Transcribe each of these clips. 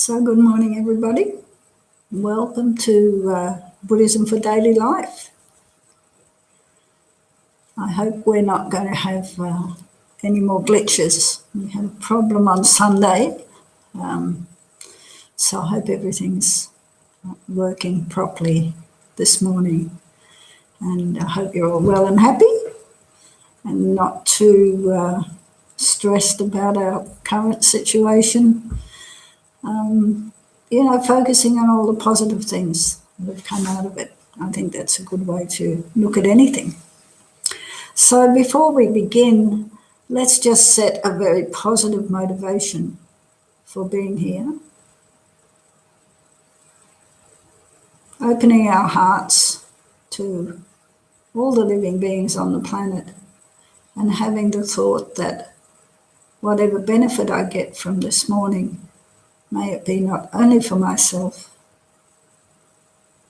So good morning, everybody. Welcome to Buddhism for Daily Life. I hope we're not going to have any more glitches. We had a problem on Sunday, so I hope everything's working properly this morning. And I hope you're all well and happy and not too stressed about our current situation. Focusing on all the positive things that have come out of it. I think that's a good way to look at anything. So before we begin, let's just set a very positive motivation for being here. Opening our hearts to all the living beings on the planet and having the thought that whatever benefit I get from this morning, may it be not only for myself,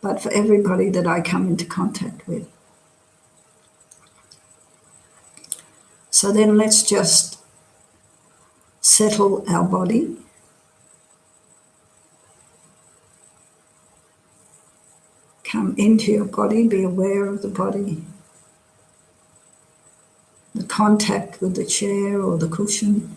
but for everybody that I come into contact with. So then let's just settle our body. Come into your body, be aware of the body, the contact with the chair or the cushion.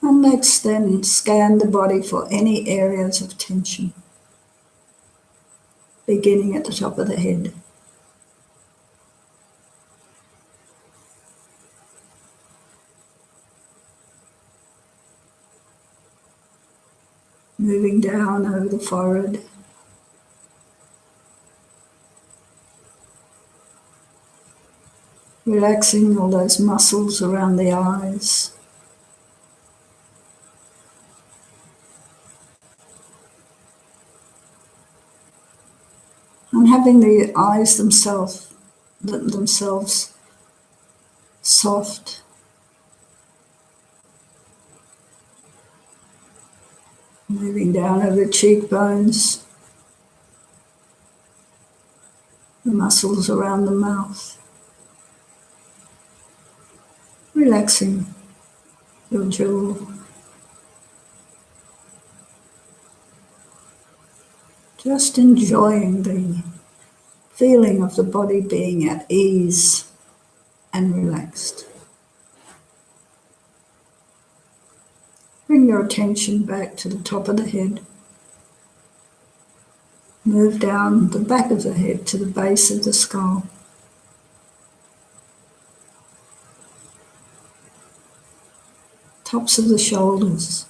And let's then scan the body for any areas of tension, beginning at the top of the head. Moving down over the forehead. Relaxing all those muscles around the eyes. And having the eyes themselves soft. Moving down over the cheekbones, the muscles around the mouth. Relaxing your jaw. Just enjoying the feeling of the body being at ease and relaxed. Bring your attention back to the top of the head. Move down the back of the head to the base of the skull. Tops of the shoulders.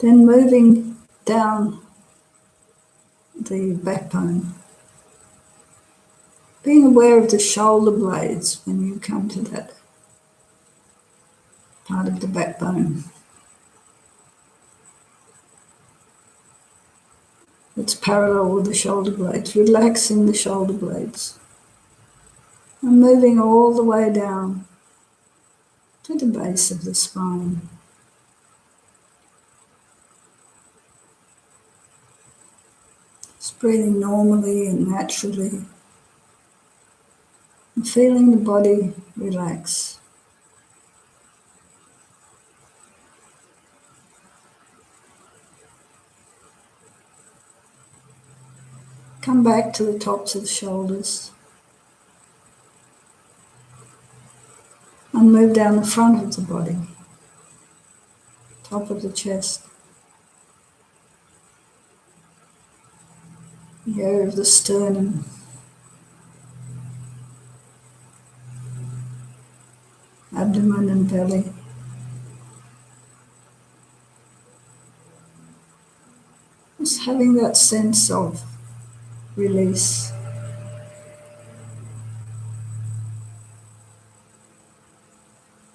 Then moving down the backbone. Being aware of the shoulder blades when you come to that part of the backbone. It's parallel with the shoulder blades, relaxing the shoulder blades. And moving all the way down to the base of the spine. Just breathing normally and naturally. And feeling the body relax. Come back to the tops of the shoulders. And move down the front of the body. Top of the chest. The area of the sternum. Abdomen and belly. Just having that sense of release.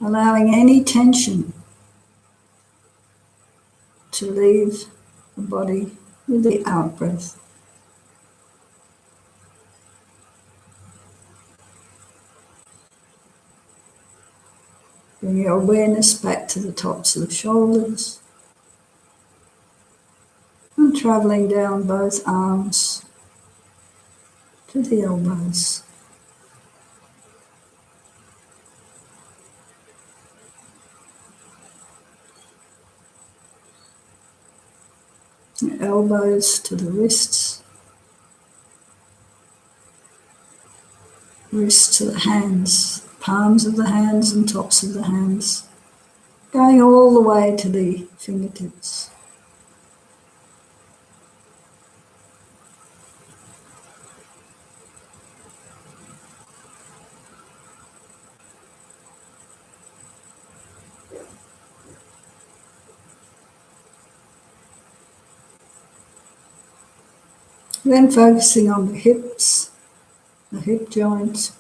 Allowing any tension to leave the body with the out-breath. Bring your awareness back to the tops of the shoulders and travelling down both arms to the elbows. The elbows to the wrists, wrists to the hands, palms of the hands and tops of the hands, going all the way to the fingertips. Then focusing on the hips, the hip joints,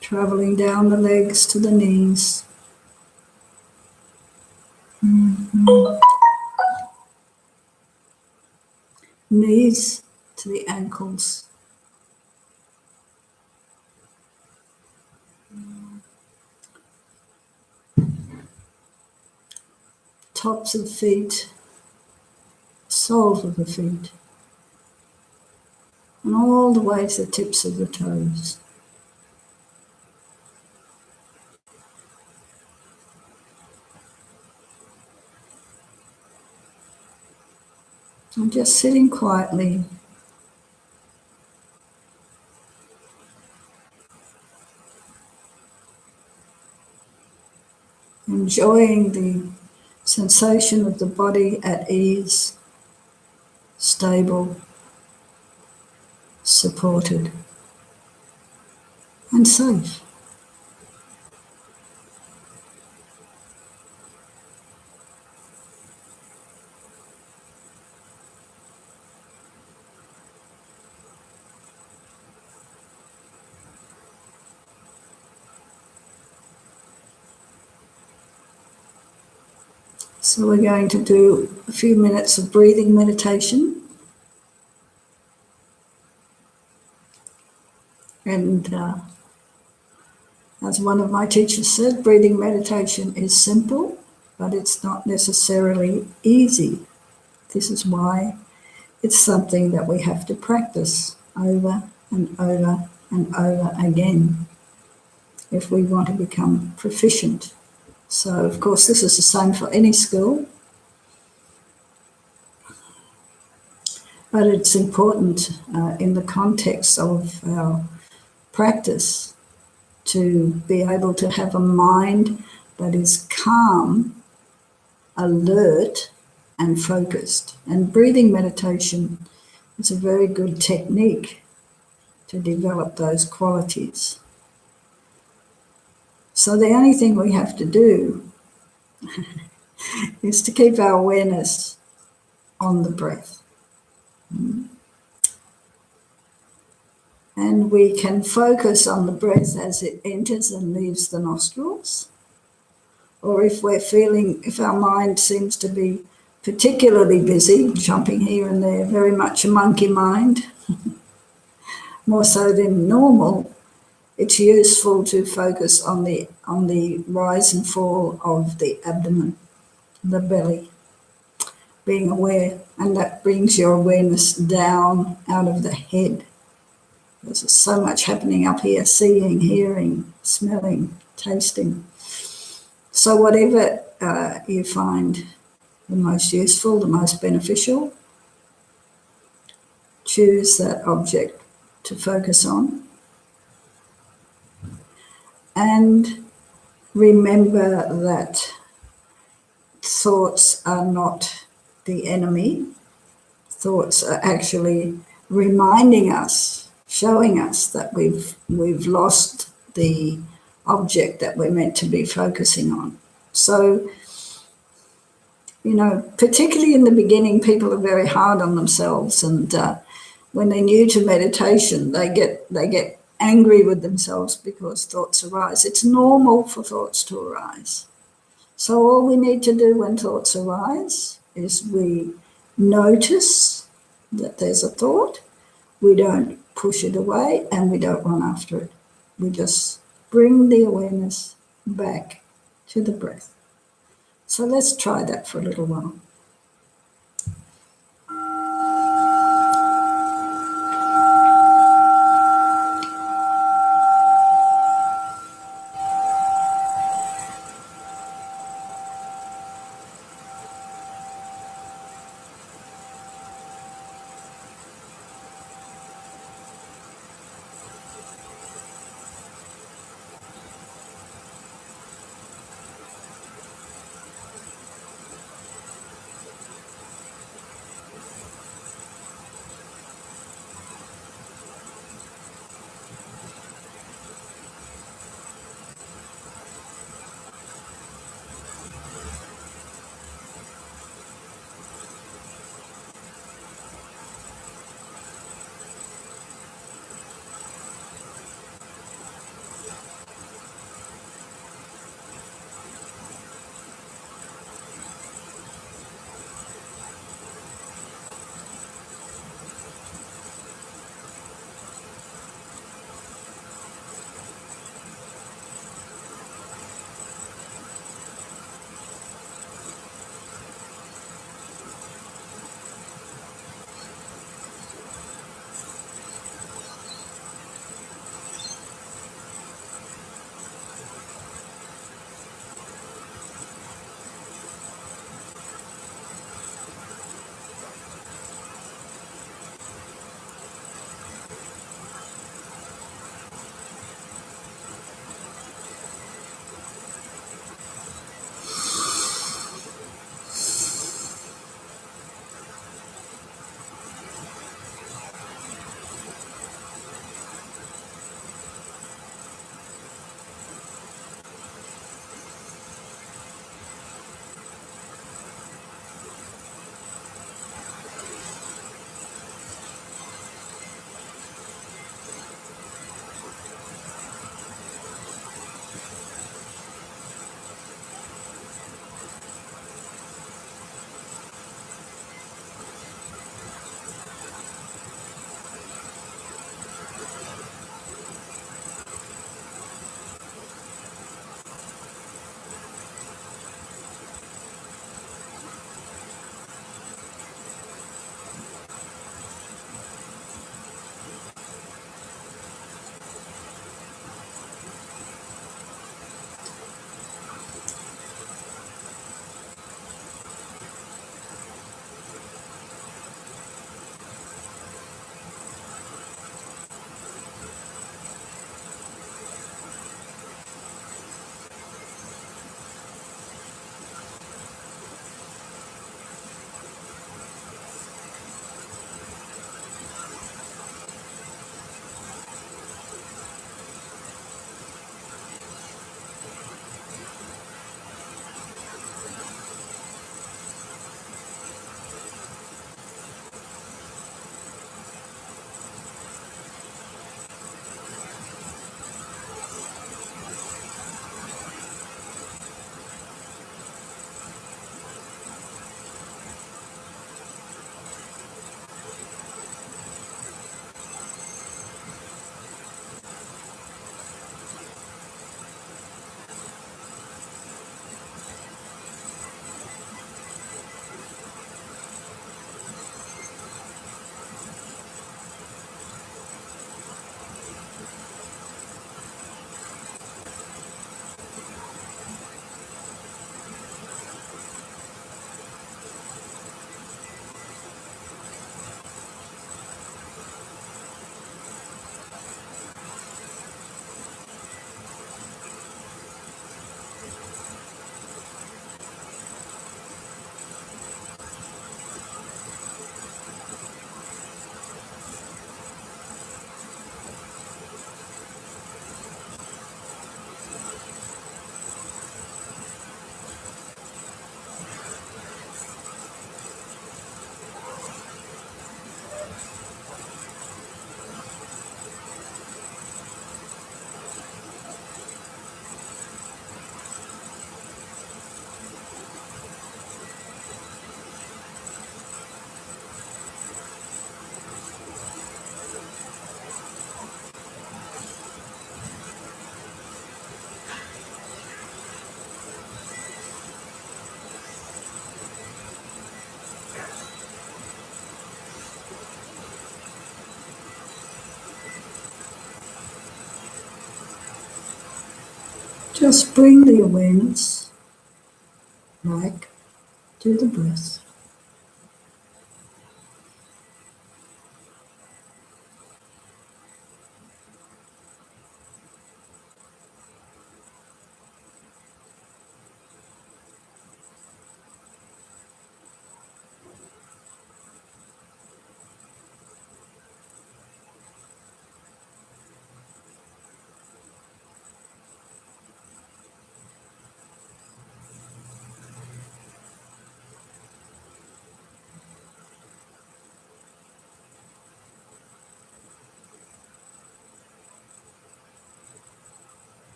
travelling down the legs to the knees. Knees to the ankles. Tops of the feet, soles of the feet, and all the way to the tips of the toes. And just sitting quietly, enjoying the sensation of the body at ease, stable, supported, and safe. So we're going to do a few minutes of breathing meditation. And as one of my teachers said, breathing meditation is simple, but it's not necessarily easy. This is why it's something that we have to practice over and over and over again if we want to become proficient. So, of course, this is the same for any skill, but it's important in the context of our practice to be able to have a mind that is calm, alert, and focused. And breathing meditation is a very good technique to develop those qualities. So the only thing we have to do is to keep our awareness on the breath. And we can focus on the breath as it enters and leaves the nostrils. Or if our mind seems to be particularly busy, jumping here and there, very much a monkey mind, more so than normal, it's useful to focus on the rise and fall of the abdomen, the belly, being aware, and that brings your awareness down out of the head. There's so much happening up here, seeing, hearing, smelling, tasting. So whatever you find the most useful, the most beneficial, choose that object to focus on. And remember that thoughts are not the enemy. Thoughts are actually reminding us, showing us that we've lost the object that we're meant to be focusing on. So, particularly in the beginning, people are very hard on themselves, and when they're new to meditation, they get angry with themselves because thoughts arise. It's normal for thoughts to arise. So all we need to do when thoughts arise is we notice that there's a thought, we don't push it away, and we don't run after it. We just bring the awareness back to the breath. So let's try that for a little while. Just bring the awareness back to the breath.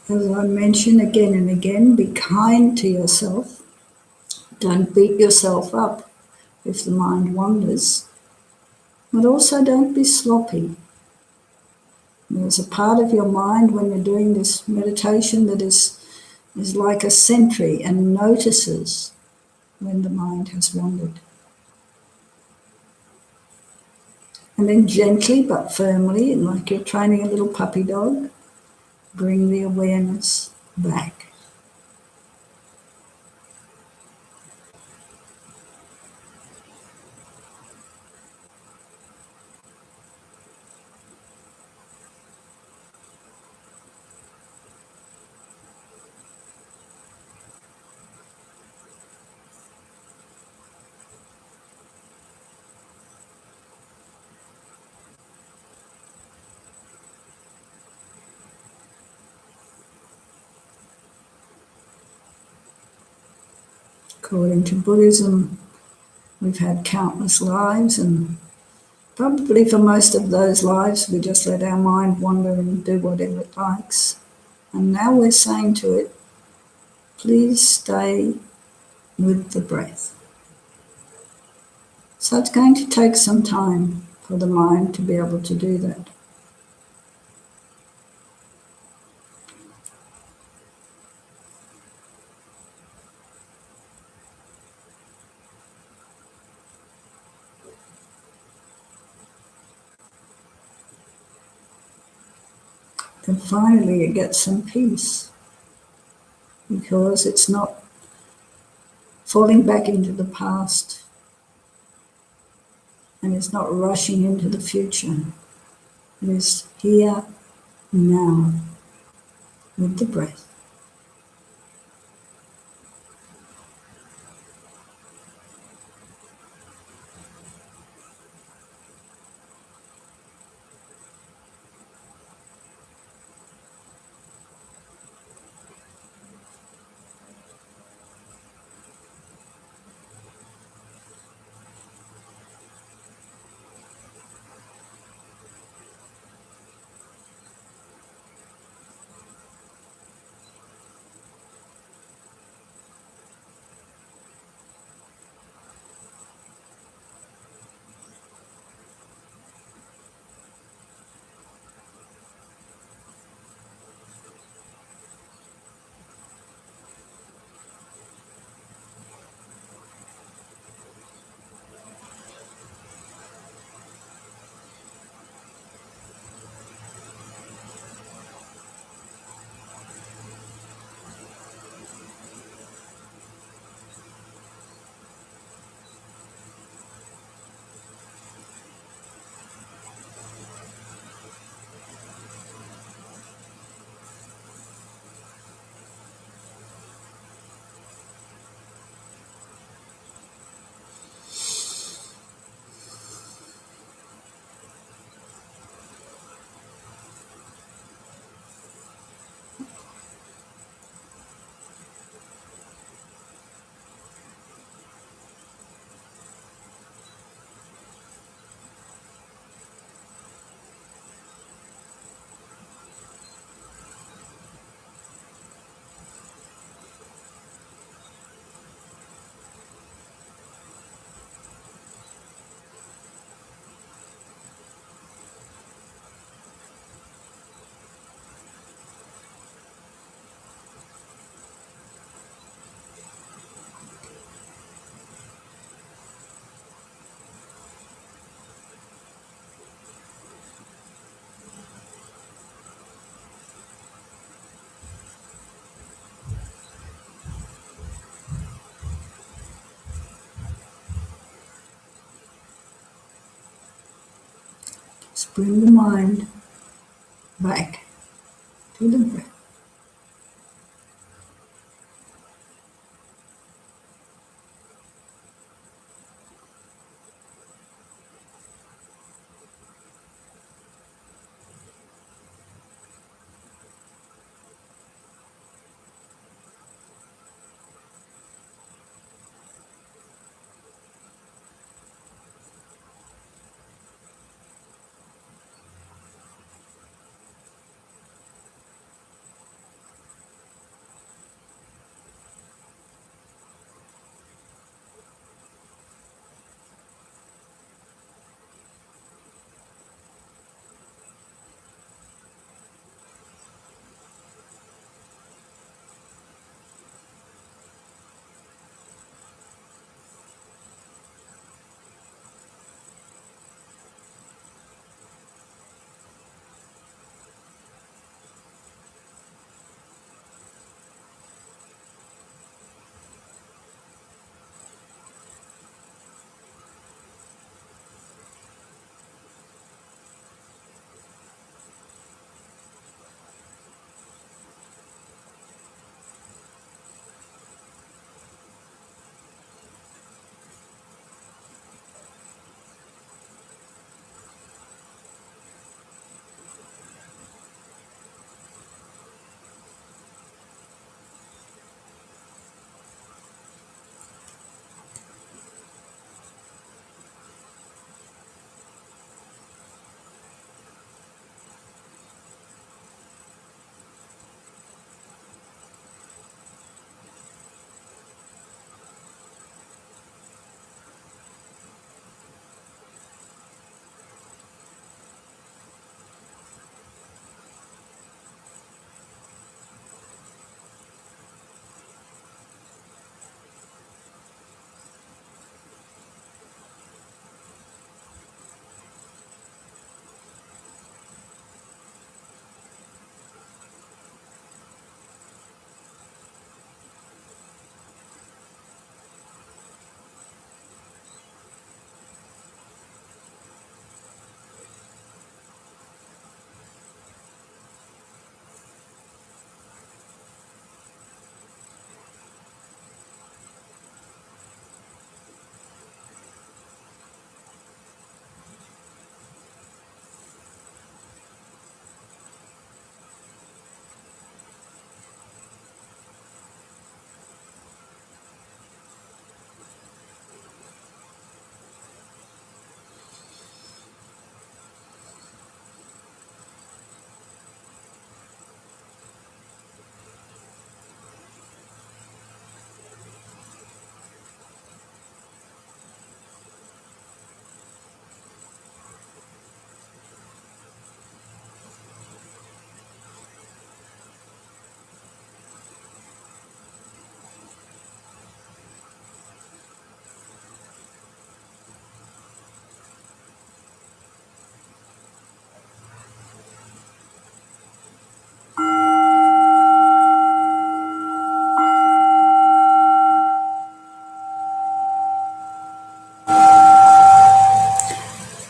As I mention again and again, be kind to yourself. Don't beat yourself up if the mind wanders, but also don't be sloppy. There's a part of your mind when you're doing this meditation that is like a sentry and notices when the mind has wandered. And then gently but firmly, like you're training a little puppy dog, bring the awareness back. According to Buddhism, we've had countless lives, and probably for most of those lives we just let our mind wander and do whatever it likes. And now we're saying to it, please stay with the breath. So it's going to take some time for the mind to be able to do that. Then finally it gets some peace, because it's not falling back into the past and it's not rushing into the future. It is here, now, with the breath. bring the mind back to the breath.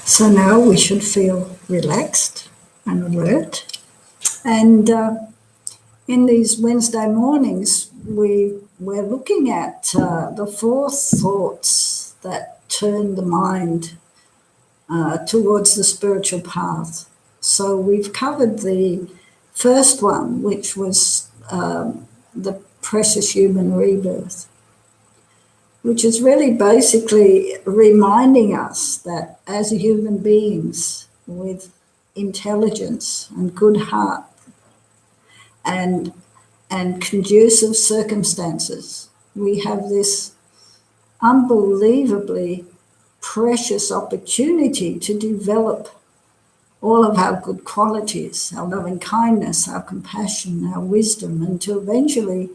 So now we should feel relaxed and alert. And in these Wednesday mornings, we're looking at the four thoughts that turn the mind towards the spiritual path. So we've covered the first one, which was the precious human rebirth, which is really basically reminding us that as human beings with intelligence and good heart and conducive circumstances, we have this unbelievably precious opportunity to develop all of our good qualities, our loving kindness, our compassion, our wisdom, and to eventually,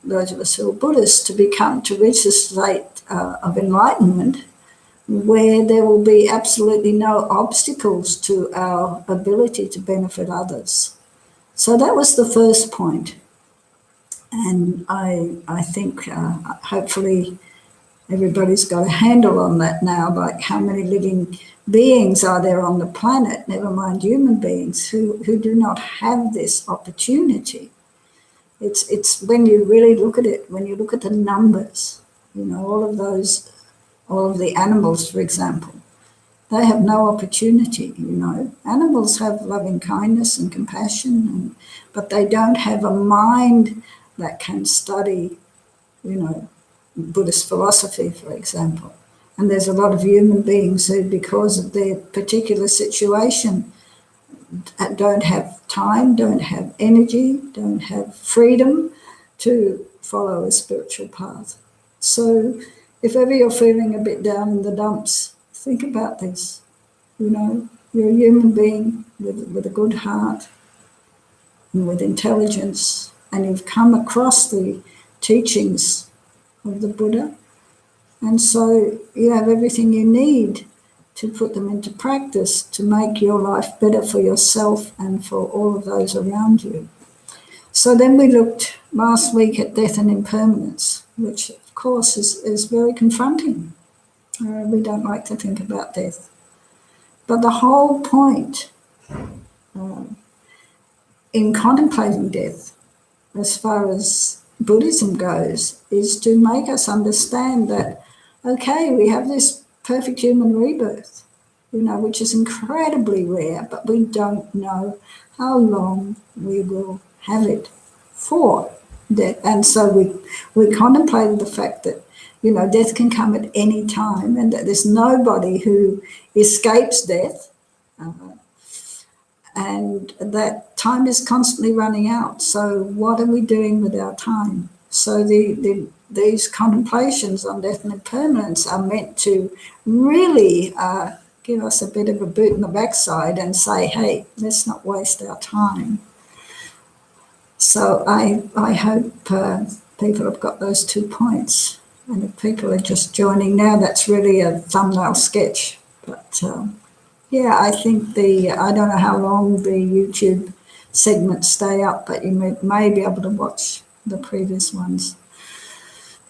those of us who are Buddhists, to reach a state of enlightenment where there will be absolutely no obstacles to our ability to benefit others. So that was the first point. And I think hopefully Everybody's got a handle on that now, like how many living beings are there on the planet, never mind human beings, who do not have this opportunity. It's when you really look at it, when you look at the numbers, all of the animals, for example, they have no opportunity, Animals have loving kindness and compassion, but they don't have a mind that can study, Buddhist philosophy, for example. And there's a lot of human beings who, because of their particular situation, don't have time, don't have energy, don't have freedom to follow a spiritual path. So if ever you're feeling a bit down in the dumps, think about this. You're a human being with a good heart and with intelligence, and you've come across the teachings of the Buddha, and so you have everything you need to put them into practice to make your life better for yourself and for all of those around you. So then we looked last week at death and impermanence, which of course is very confronting. We don't like to think about death. But the whole point in contemplating death, as far as Buddhism goes, is to make us understand that, okay, we have this perfect human rebirth, which is incredibly rare, but we don't know how long we will have it for. And so we contemplated the fact that, death can come at any time, and that there's nobody who escapes death, and that time is constantly running out. So what are we doing with our time? So these contemplations on death and impermanence are meant to really give us a bit of a boot in the backside and say, hey, let's not waste our time. So I hope people have got those 2 points. And if people are just joining now, that's really a thumbnail sketch. But yeah, I think I don't know how long the YouTube segments stay up, but you may be able to watch the previous ones.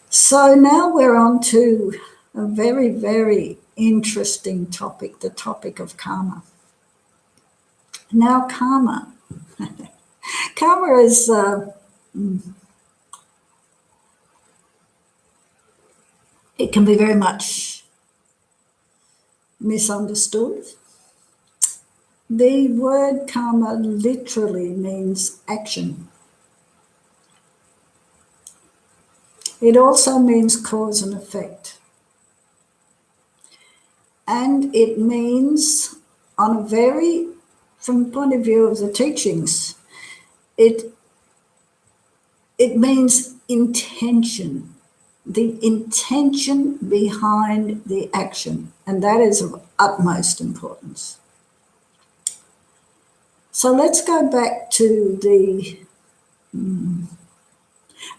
So now we're on to a very, very interesting topic, the topic of karma. Now, karma. Karma is it can be very much misunderstood. The word karma literally means action. It also means cause and effect. And it means, from the point of view of the teachings, it means intention, the intention behind the action, and that is of utmost importance. So let's go back to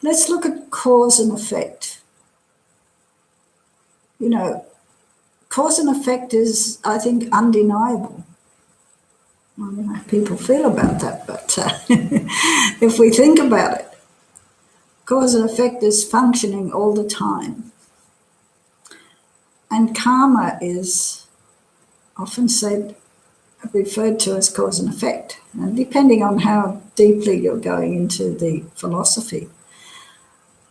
let's look at cause and effect. Cause and effect is, I think, undeniable. I don't know how people feel about that, but if we think about it, cause and effect is functioning all the time. And karma is often referred to as cause and effect, and depending on how deeply you're going into the philosophy.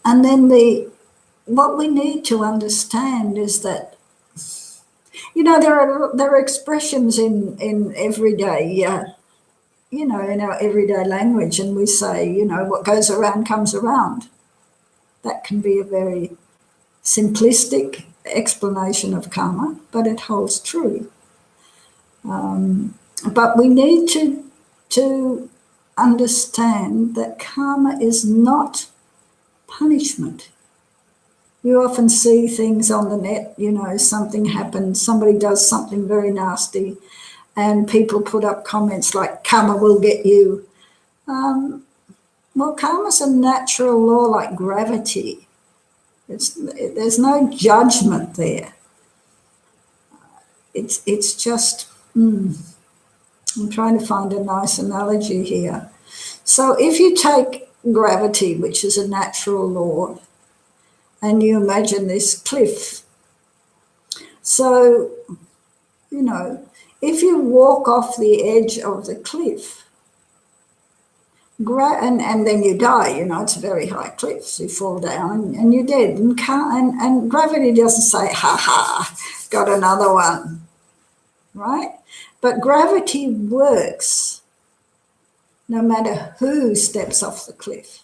And then what we need to understand is that, there are expressions in everyday, in our everyday language, and we say, what goes around comes around. That can be a very simplistic explanation of karma, but it holds true. But we need to understand that karma is not punishment. You often see things on the net, something happens, somebody does something very nasty, and people put up comments like, karma will get you. Well, karma's a natural law like gravity. There's no judgment there. It's just, I'm trying to find a nice analogy here. So if you take gravity, which is a natural law, and you imagine this cliff. So, if you walk off the edge of the cliff, and then you die, it's a very high cliff, so you fall down and you're dead. And gravity doesn't say, ha ha, got another one, right? But gravity works no matter who steps off the cliff.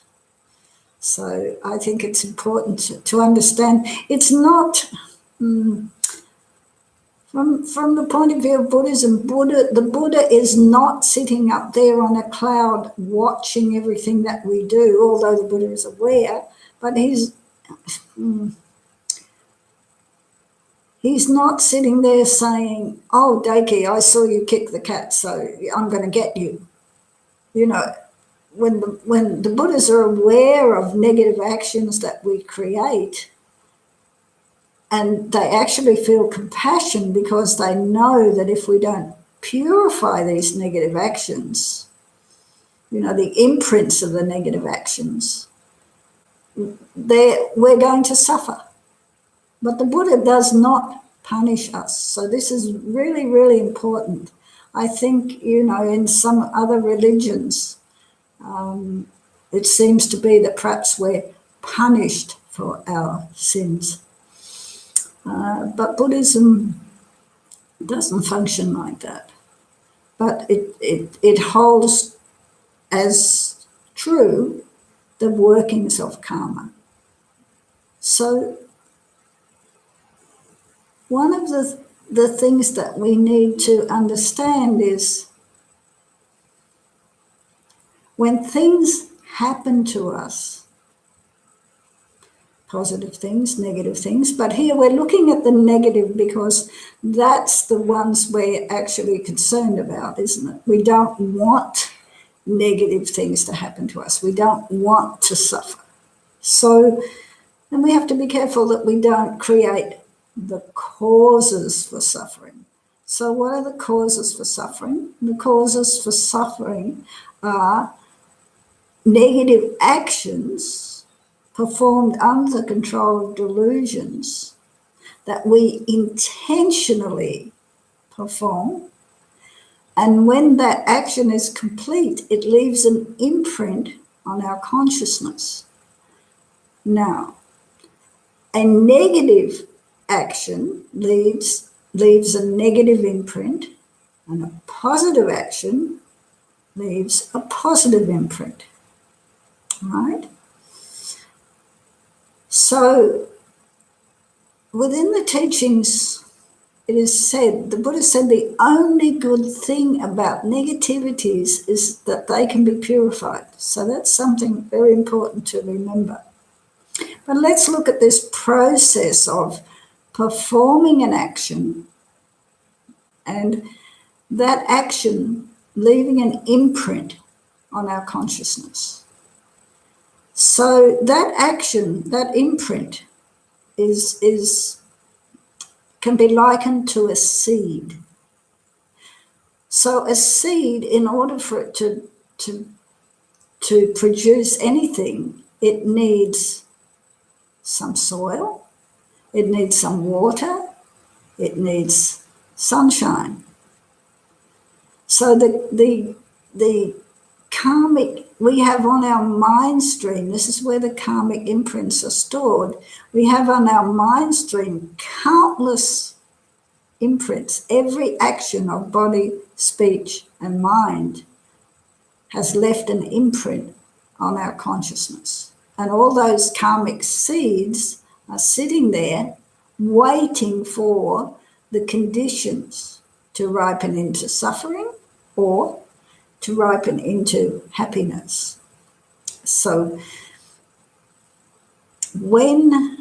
So I think it's important to understand. It's not, from the point of view of Buddhism, the Buddha is not sitting up there on a cloud watching everything that we do, although the Buddha is aware, but he's not sitting there saying, oh, Dekyi, I saw you kick the cat, so I'm going to get you. When the Buddhas are aware of negative actions that we create, and they actually feel compassion because they know that if we don't purify these negative actions, the imprints of the negative actions, we're going to suffer. But the Buddha does not punish us. So this is really, really important. I think, in some other religions, it seems to be that perhaps we're punished for our sins. But Buddhism doesn't function like that. But it holds as true the workings of karma. So one of the things that we need to understand is when things happen to us, positive things, negative things, but here we're looking at the negative because that's the ones we're actually concerned about, isn't it? We don't want negative things to happen to us. We don't want to suffer. So, and we have to be careful that we don't create the causes for suffering. So what are the causes for suffering? The causes for suffering are negative actions performed under the control of delusions that we intentionally perform. And when that action is complete, it leaves an imprint on our consciousness. Now, a negative action leaves a negative imprint, and a positive action leaves a positive imprint, right? So within the teachings, it is said, the Buddha said, the only good thing about negativities is that they can be purified. So that's something very important to remember. But let's look at this process of performing an action and that action leaving an imprint on our consciousness. So that action, that imprint, can be likened to a seed. So a seed, in order for it to produce anything, it needs some soil, it needs some water, it needs sunshine. So the karmic we have on our mind stream, this is where the karmic imprints are stored. We have on our mind stream countless imprints. Every action of body, speech, and mind has left an imprint on our consciousness. And all those karmic seeds are sitting there waiting for the conditions to ripen into suffering or to ripen into happiness. So when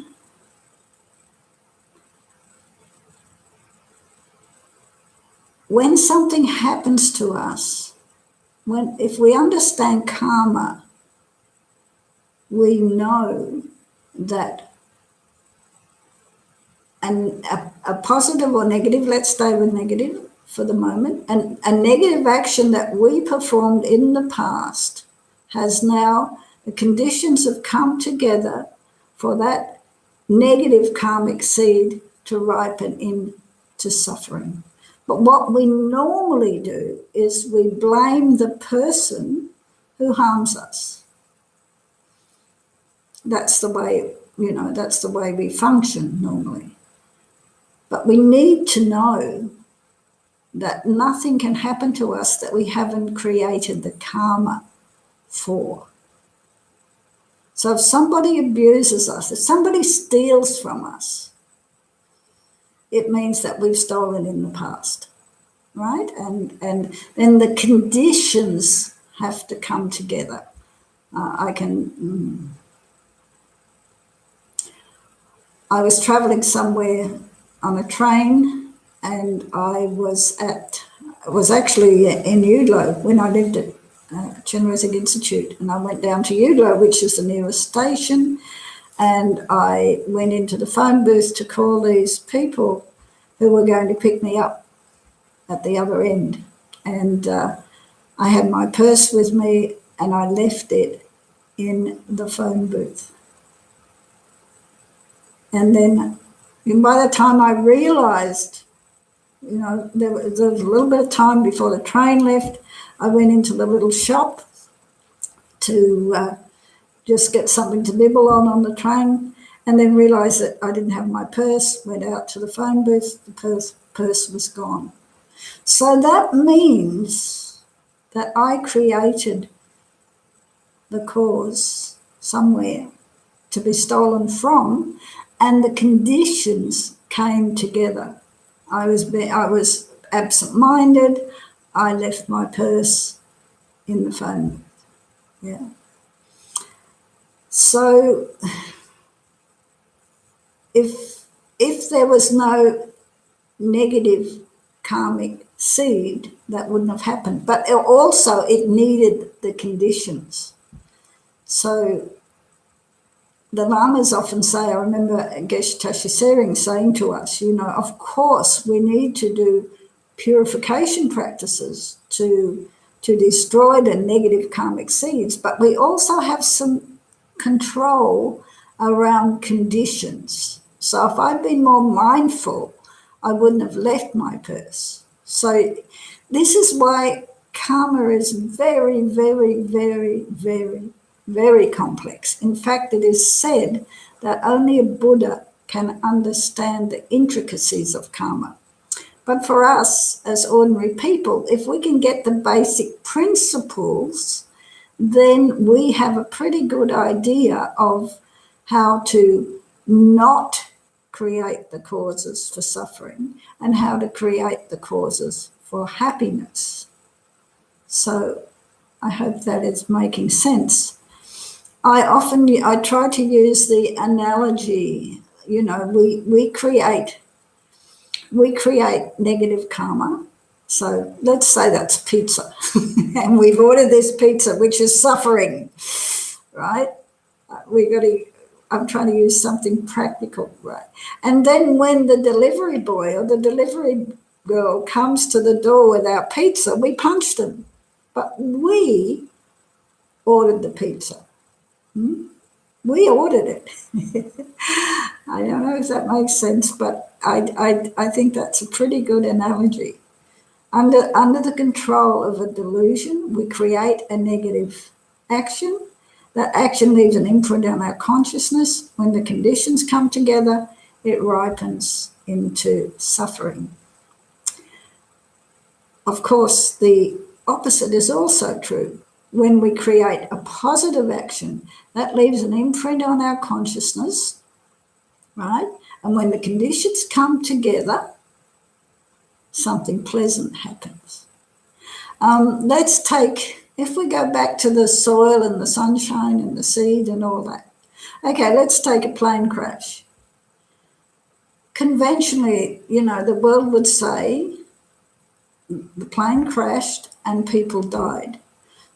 something happens to us, if we understand karma, we know that a positive or negative, let's stay with negative for the moment, and a negative action that we performed in the past has now, the conditions have come together for that negative karmic seed to ripen into suffering. But what we normally do is we blame the person who harms us. That's the way, that's the way we function normally. But we need to know that nothing can happen to us that we haven't created the karma for. So if somebody abuses us, if somebody steals from us, it means that we've stolen in the past, right? And then the conditions have to come together. I was traveling somewhere on a train, and I was actually in Udlo when I lived at Vajrayana Institute, and I went down to Udlo, which is the nearest station, and I went into the phone booth to call these people who were going to pick me up at the other end. And I had my purse with me, and I left it in the phone booth. And then by the time I realised, there was a little bit of time before the train left, I went into the little shop to just get something to nibble on the train, and then realised that I didn't have my purse, went out to the phone booth, the purse was gone. So that means that I created the cause somewhere to be stolen from, and the conditions came together. I was absent-minded. I left my purse in the phone booth. Yeah. So if there was no negative karmic seed, that wouldn't have happened. But also it needed the conditions. So the lamas often say, I remember Geshe Tashi Sering saying to us, of course we need to do purification practices to destroy the negative karmic seeds, but we also have some control around conditions. So if I'd been more mindful, I wouldn't have left my purse. So this is why karma is very, very, very, very, very complex. In fact, it is said that only a Buddha can understand the intricacies of karma. But for us as ordinary people, if we can get the basic principles, then we have a pretty good idea of how to not create the causes for suffering and how to create the causes for happiness. So I hope that is making sense. I try to use the analogy, we create negative karma. So let's say that's pizza, and we've ordered this pizza, which is suffering, right? I'm trying to use something practical, right? And then when the delivery boy or the delivery girl comes to the door with our pizza, we punch them. But we ordered the pizza. We ordered it. I don't know if that makes sense, but I think that's a pretty good analogy. Under the control of a delusion, we create a negative action. That action leaves an imprint on our consciousness. When the conditions come together, it ripens into suffering. Of course, the opposite is also true. When we create a positive action, that leaves an imprint on our consciousness, right? And when the conditions come together, something pleasant happens. If we go back to the soil and the sunshine and the seed and all that. Okay, let's take a plane crash. Conventionally, the world would say the plane crashed and people died.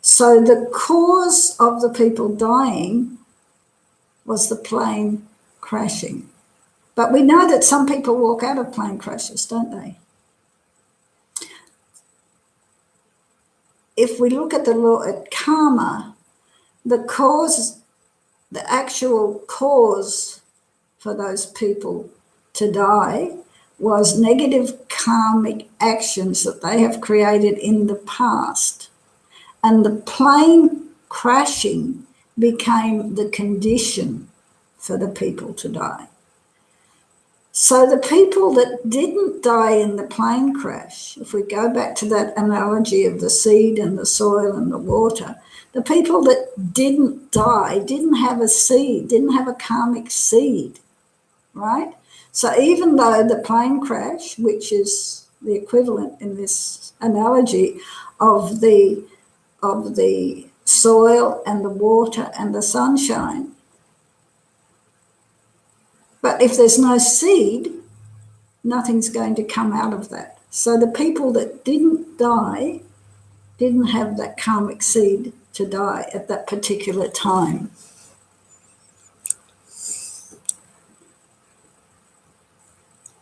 So the cause of the people dying was the plane crashing. But we know that some people walk out of plane crashes, don't they? If we look at the law at karma, the actual cause for those people to die was negative karmic actions that they have created in the past. And the plane crashing became the condition for the people to die. So the people that didn't die in the plane crash, if we go back to that analogy of the seed and the soil and the water, the people that didn't die didn't have a seed, didn't have a karmic seed, right? So even though the plane crash, which is the equivalent in this analogy of the soil and the water and the sunshine, but if there's no seed, nothing's going to come out of that. So the people that didn't die didn't have that karmic seed to die at that particular time.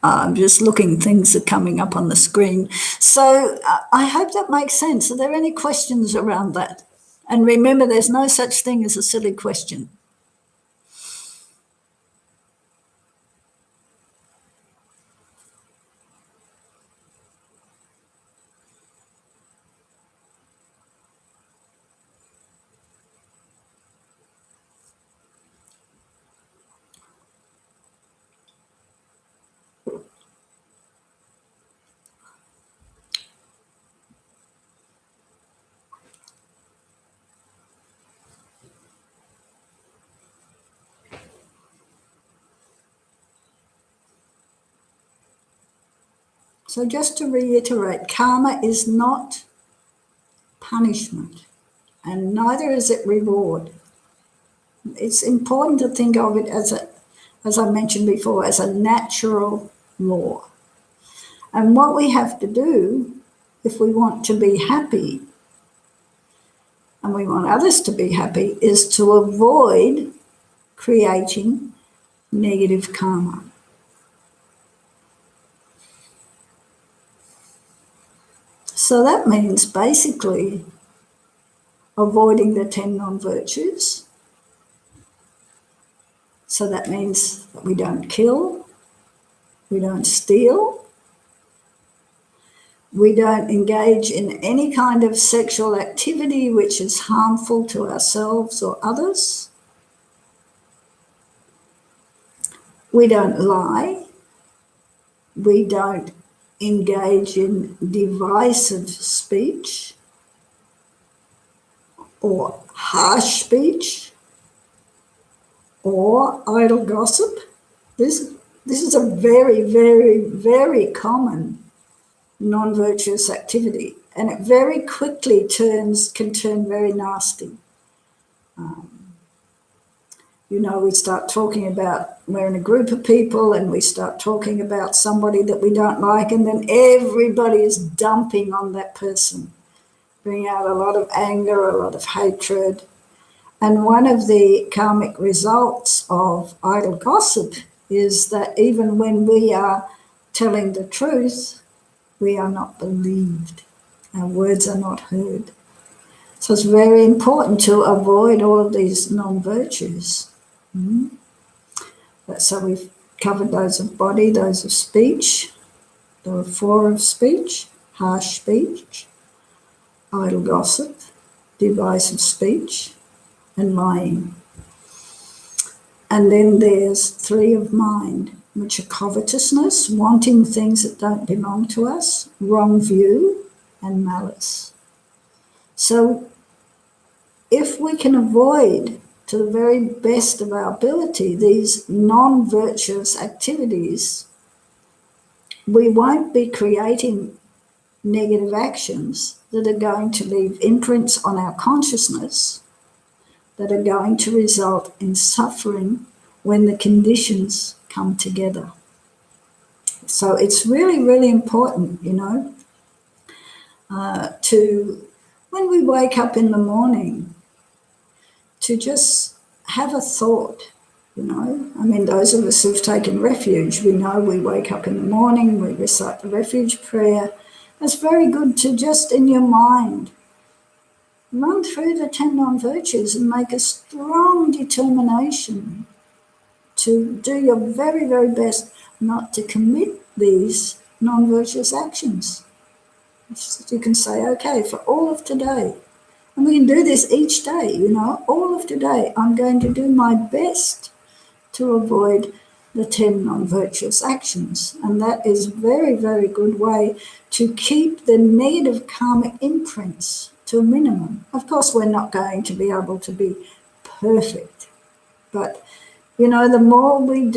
I'm just looking, things are coming up on the screen. So I hope that makes sense. Are there any questions around that? And remember, there's no such thing as a silly question. So just to reiterate, karma is not punishment, and neither is it reward. It's important to think of it as I mentioned before, as a natural law. And what we have to do, if we want to be happy, and we want others to be happy, is to avoid creating negative karma. So that means basically avoiding the 10 non-virtues. So that means that we don't kill, we don't steal, we don't engage in any kind of sexual activity which is harmful to ourselves or others. We don't lie. We don't engage in divisive speech or harsh speech or idle gossip. This is a very, very, very common non-virtuous activity, and it very quickly can turn very nasty. We start talking about, we're in a group of people and we start talking about somebody that we don't like, and then everybody is dumping on that person, bringing out a lot of anger, a lot of hatred. And one of the karmic results of idle gossip is that even when we are telling the truth, we are not believed. Our words are not heard. So it's very important to avoid all of these non-virtues. So we've covered those of body, those of speech. There are 4 of speech: harsh speech, idle gossip, divisive speech, and lying. And then there's 3 of mind, which are covetousness, wanting things that don't belong to us, wrong view, and malice. So if we can avoid, to the very best of our ability, these non-virtuous activities, we won't be creating negative actions that are going to leave imprints on our consciousness, that are going to result in suffering when the conditions come together. So it's really, really important, to, when we wake up in the morning, to just have a thought, those of us who've taken refuge, we know we wake up in the morning, we recite the refuge prayer. It's very good to just in your mind run through the 10 non-virtues and make a strong determination to do your very, very best not to commit these non-virtuous actions. You can say, okay, for all of today, and we can do this each day, all of today, I'm going to do my best to avoid the 10 non-virtuous actions. And that is a very, very good way to keep the negative karmic imprints to a minimum. Of course, we're not going to be able to be perfect, but the more we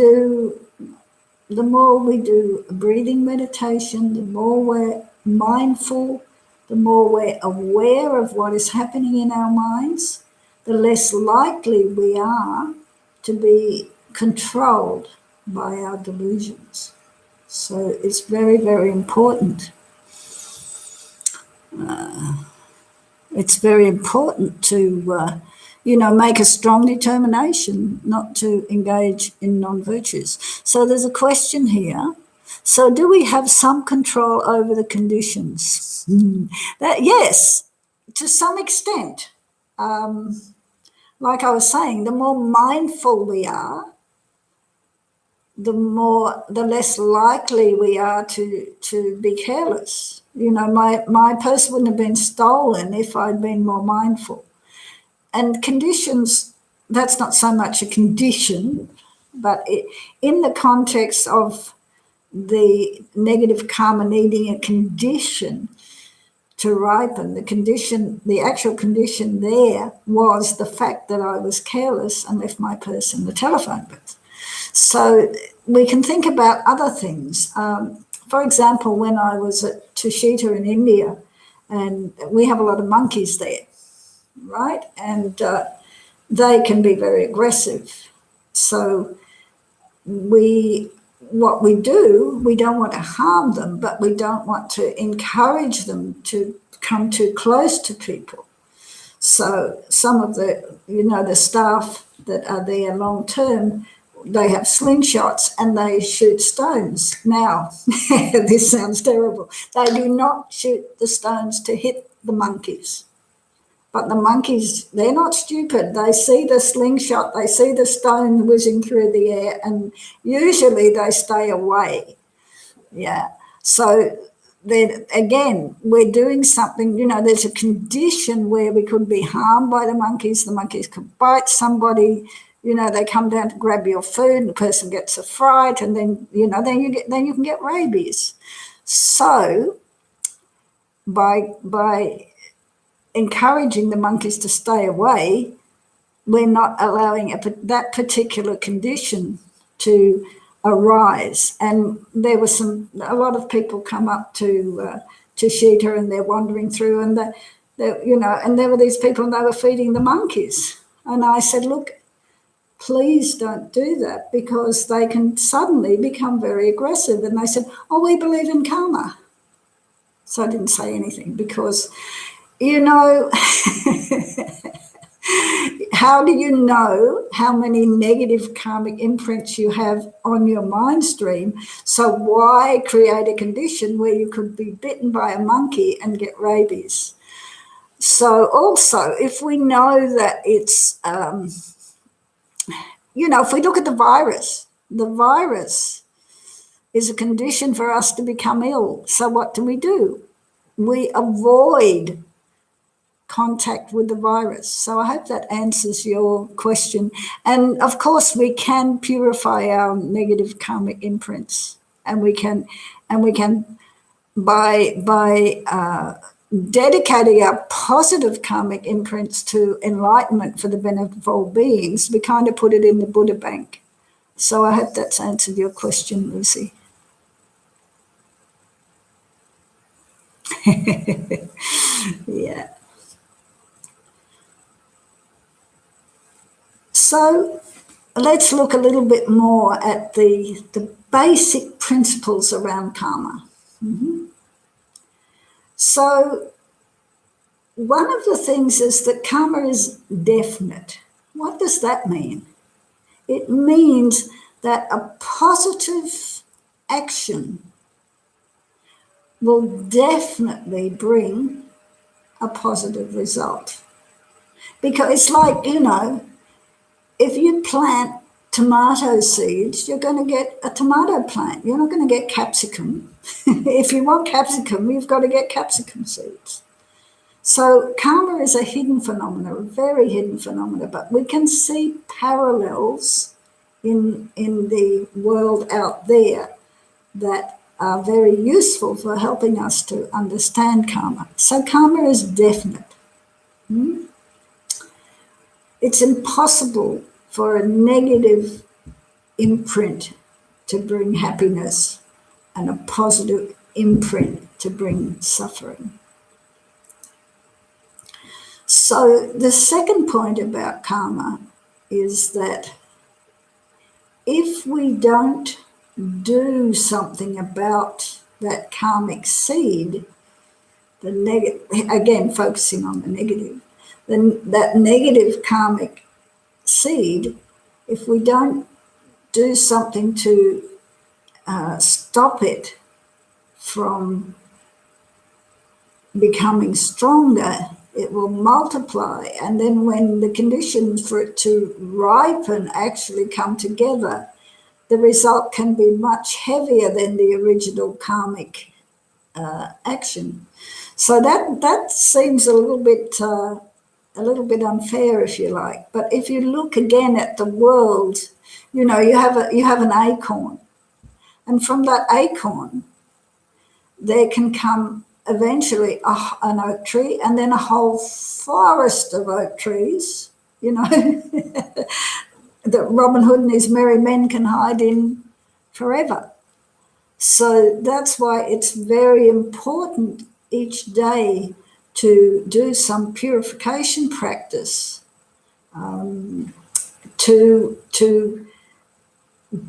do breathing meditation, the more we're mindful, the more we're aware of what is happening in our minds, the less likely we are to be controlled by our delusions. So it's very, very important. It's very important to, make a strong determination not to engage in non-virtues. So there's a question here. So do we have some control over the conditions? Yes, to some extent. Like I was saying, the more mindful we are, the less likely we are to be careless. My purse wouldn't have been stolen if I'd been more mindful. And conditions, that's not so much a condition, but in the context of the negative karma needing a condition to ripen, the actual condition there was the fact that I was careless and left my purse in the telephone booth. So we can think about other things. For example, when I was at Tushita in India, and we have a lot of monkeys there, right? And they can be very aggressive. So what we do, we don't want to harm them, but we don't want to encourage them to come too close to people. So some of the staff that are there long term, they have slingshots and they shoot stones. Now, this sounds terrible. They do not shoot the stones to hit the monkeys. But the monkeys, they're not stupid. They see the slingshot, they see the stone whizzing through the air, and usually they stay away. Yeah. So then again, we're doing something, there's a condition where we could be harmed by the monkeys could bite somebody, they come down to grab your food and the person gets a fright, and then, then you can get rabies. So by encouraging the monkeys to stay away, we're not allowing that particular condition to arise. And there was a lot of people come up to Shita, and they're wandering through, and and there were these people, and they were feeding the monkeys. And I said, look, please don't do that, because they can suddenly become very aggressive. And they said, oh, we believe in karma. So I didn't say anything, because how do you know how many negative karmic imprints you have on your mind stream? So why create a condition where you could be bitten by a monkey and get rabies? So also, if we know that it's, if we look at the virus is a condition for us to become ill. So what do? We avoid contact with the virus. So I hope that answers your question. And of course, we can purify our negative karmic imprints, and we can by dedicating our positive karmic imprints to enlightenment for the benefit of all beings, we kind of put it in the Buddha bank. So I hope that's answered your question, Lucy. Yeah. So let's look a little bit more at the basic principles around karma. Mm-hmm. So one of the things is that karma is definite. What does that mean? It means that a positive action will definitely bring a positive result. Because it's like, if you plant tomato seeds, you're going to get a tomato plant. You're not going to get capsicum. If you want capsicum, you've got to get capsicum seeds. So karma is a hidden phenomenon, a very hidden phenomenon, but we can see parallels in the world out there that are very useful for helping us to understand karma. So karma is definite. It's impossible for a negative imprint to bring happiness and a positive imprint to bring suffering. So the second point about karma is that if we don't do something about that karmic seed, again focusing on the negative, then that negative karmic seed, if we don't do something to stop it from becoming stronger, it will multiply. And then when the conditions for it to ripen actually come together, the result can be much heavier than the original karmic action. So that seems a little bit unfair, if you like. But if you look again at the world, you have an acorn, and from that acorn there can come eventually an oak tree, and then a whole forest of oak trees, that Robin Hood and his merry men can hide in forever. So that's why it's very important each day to do some purification practice, to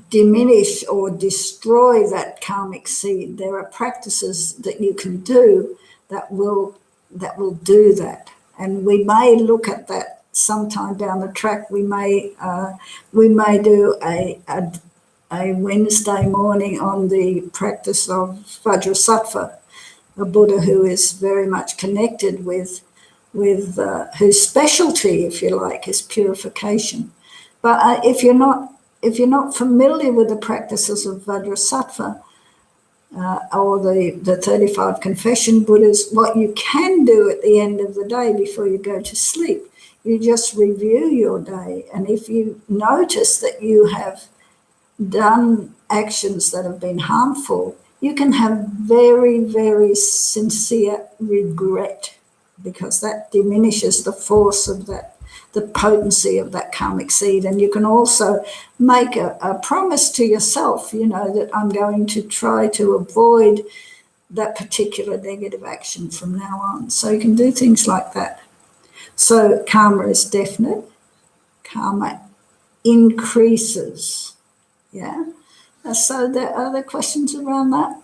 diminish or destroy that karmic seed. There are practices that you can do that will do that, and we may look at that sometime down the track. We may do a Wednesday morning on the practice of Vajrasattva, a Buddha who is very much connected with whose specialty, if you like, is purification. But if you're not familiar with the practices of Vajrasattva or the 35 confession Buddhas, what you can do at the end of the day before you go to sleep, you just review your day. And if you notice that you have done actions that have been harmful, you can have very, very sincere regret, because that diminishes the force of that, the potency of that karmic seed. And you can also make a promise to yourself, that I'm going to try to avoid that particular negative action from now on. So you can do things like that. So karma is definite. Karma increases. Yeah. So there are other questions around that?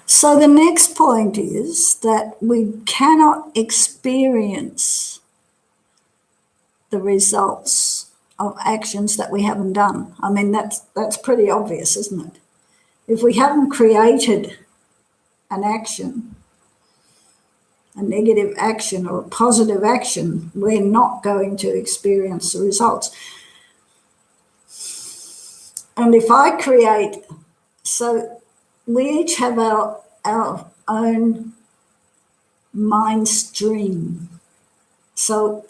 So the next point is that we cannot experience the results of actions that we haven't done. I mean, that's pretty obvious, isn't it? If we haven't created an action, a negative action or a positive action, we're not going to experience the results. And if I create, so we each have our own mind stream. So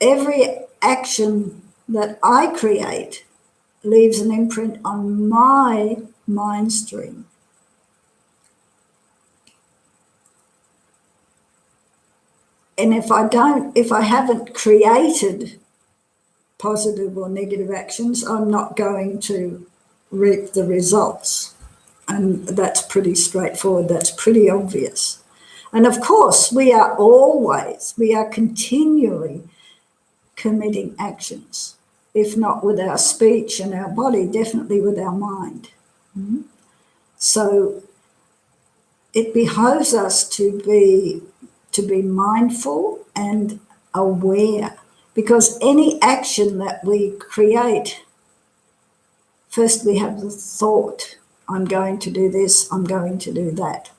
every action that I create leaves an imprint on my mind stream. And if I haven't created positive or negative actions, I'm not going to reap the results. And that's pretty straightforward. That's pretty obvious. And of course, we are continually committing actions, if not with our speech and our body, definitely with our mind. So it behoves us to be mindful and aware, because any action that we create, first we have the thought, I'm going to do this, I'm going to do that.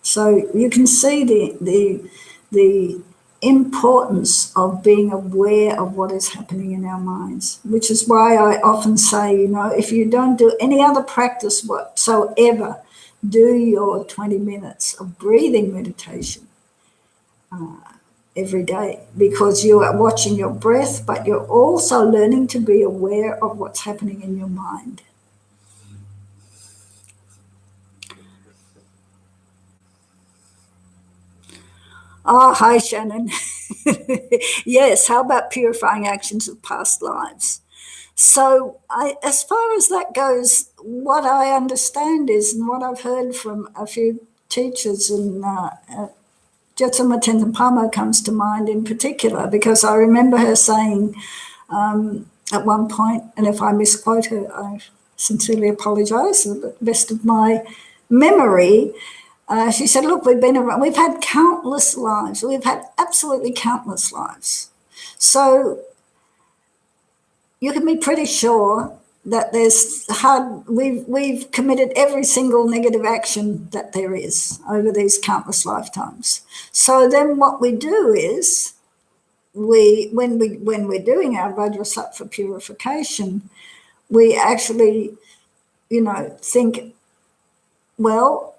So you can see the importance of being aware of what is happening in our minds, which is why I often say, if you don't do any other practice whatsoever, do your 20 minutes of breathing meditation every day, because you are watching your breath, but you're also learning to be aware of what's happening in your mind. Oh, hi, Shannon. Yes, how about purifying actions of past lives? So as far as that goes, what I understand is, and what I've heard from a few teachers, and Jetsunma Tenzin Palmo comes to mind in particular, because I remember her saying at one point, and if I misquote her, I sincerely apologise, to the best of my memory, she said, look, we've had countless lives. We've had absolutely countless lives. So you can be pretty sure that we've committed every single negative action that there is over these countless lifetimes. So then what we do is, when we're doing our Vajrasattva purification, we actually, think, well,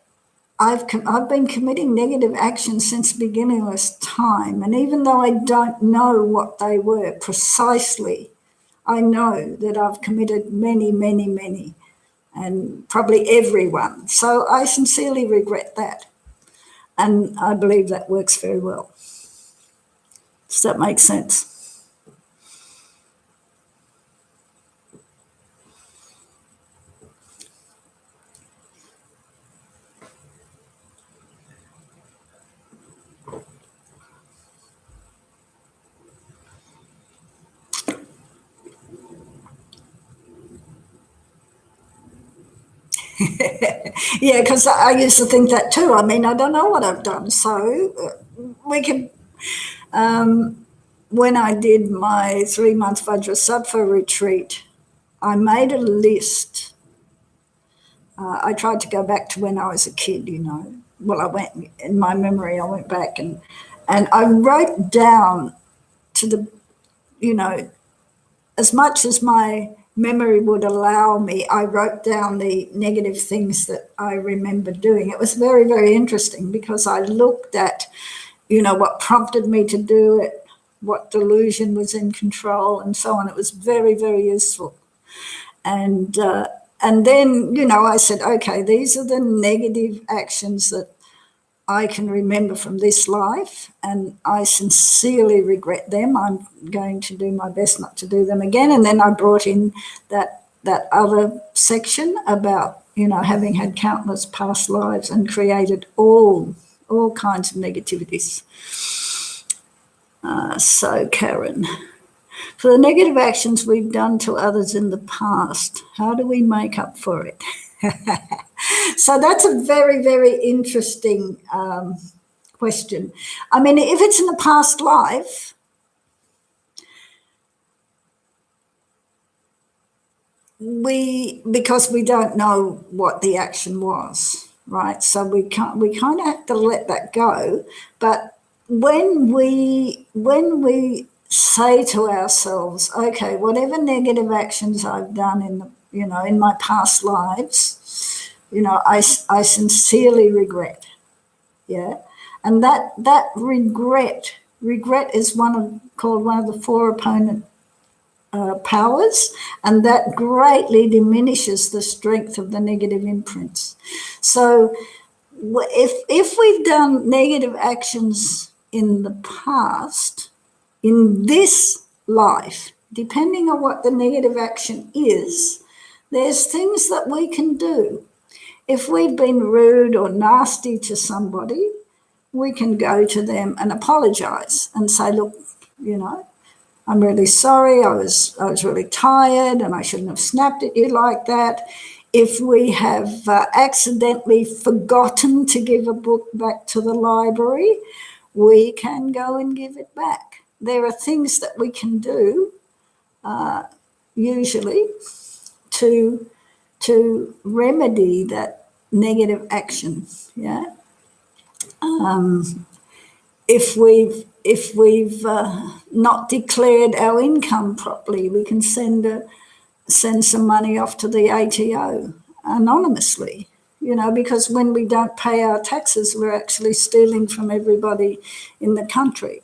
I've been committing negative actions since beginningless time, and even though I don't know what they were precisely, I know that I've committed many, many, many, and probably everyone. So I sincerely regret that, and I believe that works very well. Does that make sense? Yeah, because I used to think that too. I mean, I don't know what I've done. So we can, when I did my 3-month Vajrasattva retreat, I made a list. I tried to go back to when I was a kid, Well, I went, in my memory, I went back and I wrote down to the, as much as my memory would allow me, I wrote down the negative things that I remember doing. It was very, very interesting, because I looked at, what prompted me to do it, what delusion was in control, and so on. It was very, very useful. And then, I said, okay, these are the negative actions that I can remember from this life, and I sincerely regret them. I'm going to do my best not to do them again. And then I brought in that other section about, having had countless past lives and created all kinds of negativities. So, Karen, for the negative actions we've done to others in the past, how do we make up for it? So that's a very, very interesting question. I mean, if it's in a past life, because we don't know what the action was, right? So we kind of have to let that go. But when we say to ourselves, okay, whatever negative actions I've done in my past lives, I sincerely regret. Yeah. And that regret is called one of the 4 opponent powers, and that greatly diminishes the strength of the negative imprints. So if we've done negative actions in the past, in this life, depending on what the negative action is, there's things that we can do. If we've been rude or nasty to somebody, we can go to them and apologize and say, look, I'm really sorry. I was really tired and I shouldn't have snapped at you like that. If we have accidentally forgotten to give a book back to the library, we can go and give it back. There are things that we can do usually to remedy that negative action. Yeah. If we've not declared our income properly, we can send some money off to the ATO anonymously, because when we don't pay our taxes, we're actually stealing from everybody in the country.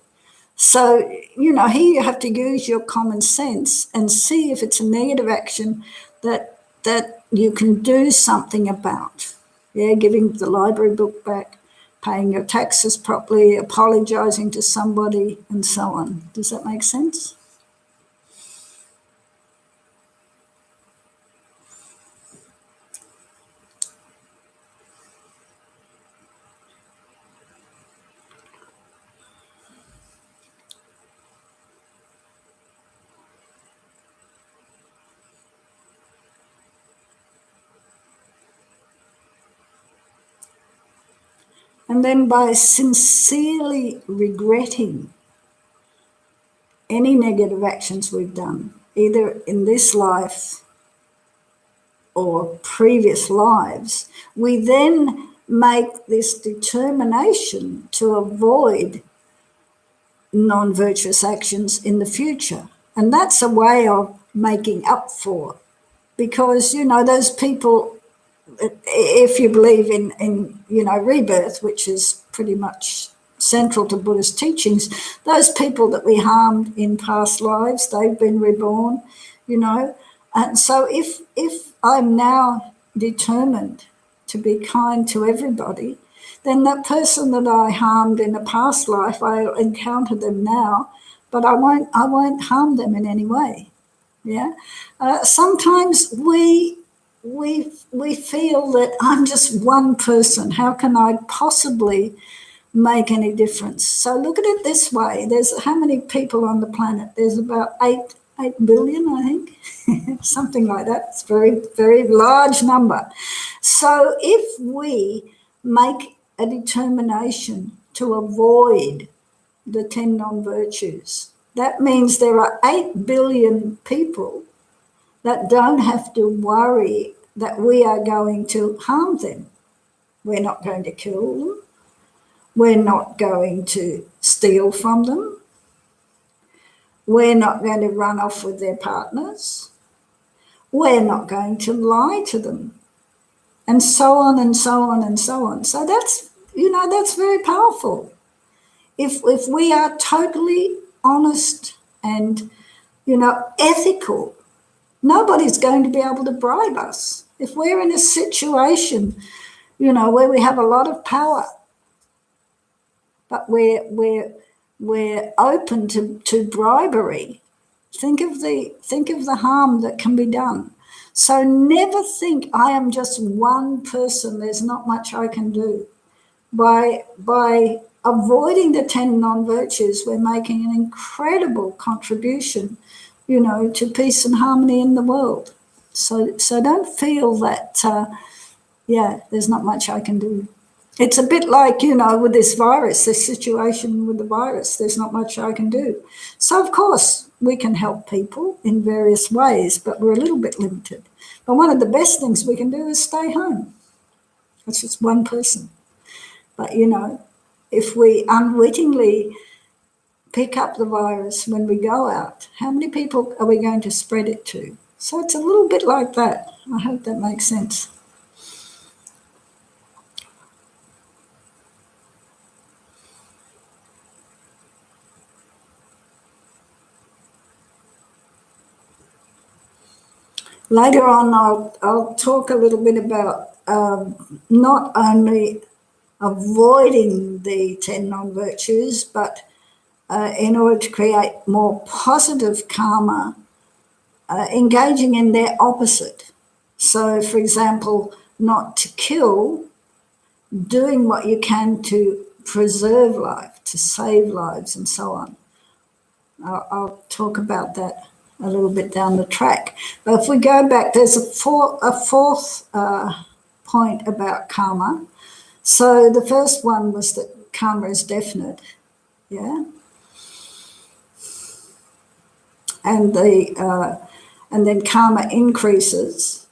So, here you have to use your common sense and see if it's a negative action that you can do something about. Yeah, giving the library book back, paying your taxes properly, apologising to somebody, and so on. Does that make sense? And then by sincerely regretting any negative actions we've done, either in this life or previous lives, we then make this determination to avoid non-virtuous actions in the future. And that's a way of making up for, because, those people, if you believe in rebirth, which is pretty much central to Buddhist teachings, those people that we harmed in past lives, they've been reborn, And so if I'm now determined to be kind to everybody, then that person that I harmed in a past life, I'll encounter them now, but I won't harm them in any way. Yeah. Sometimes we feel that I'm just one person. How can I possibly make any difference? So look at it this way. There's how many people on the planet? There's about 8 billion, I think, something like that. It's a very, very large number. So if we make a determination to avoid the 10 non-virtues, that means there are 8 billion people that don't have to worry that we are going to harm them. We're not going to kill them. We're not going to steal from them. We're not going to run off with their partners. We're not going to lie to them. And so on and so on and so on. So that's very powerful. If we are totally honest and, ethical, nobody's going to be able to bribe us. If we're in a situation, where we have a lot of power, but we're open to bribery, think of the harm that can be done. So never think I am just one person, there's not much I can do. By avoiding the 10 non-virtues, we're making an incredible contribution, to peace and harmony in the world. So don't feel that, there's not much I can do. It's a bit like, with this virus, this situation with the virus, there's not much I can do. So, of course, we can help people in various ways, but we're a little bit limited. But one of the best things we can do is stay home. That's just one person. But, if we unwittingly pick up the virus when we go out, how many people are we going to spread it to? So it's a little bit like that. I hope that makes sense. Later on, I'll talk a little bit about not only avoiding the 10 non-virtues, but in order to create more positive karma, engaging in their opposite. So, for example, not to kill, doing what you can to preserve life, to save lives, and so on. I'll talk about that a little bit down the track. But if we go back, there's a fourth point about karma. So the first one was that karma is definite, yeah, and then karma increases,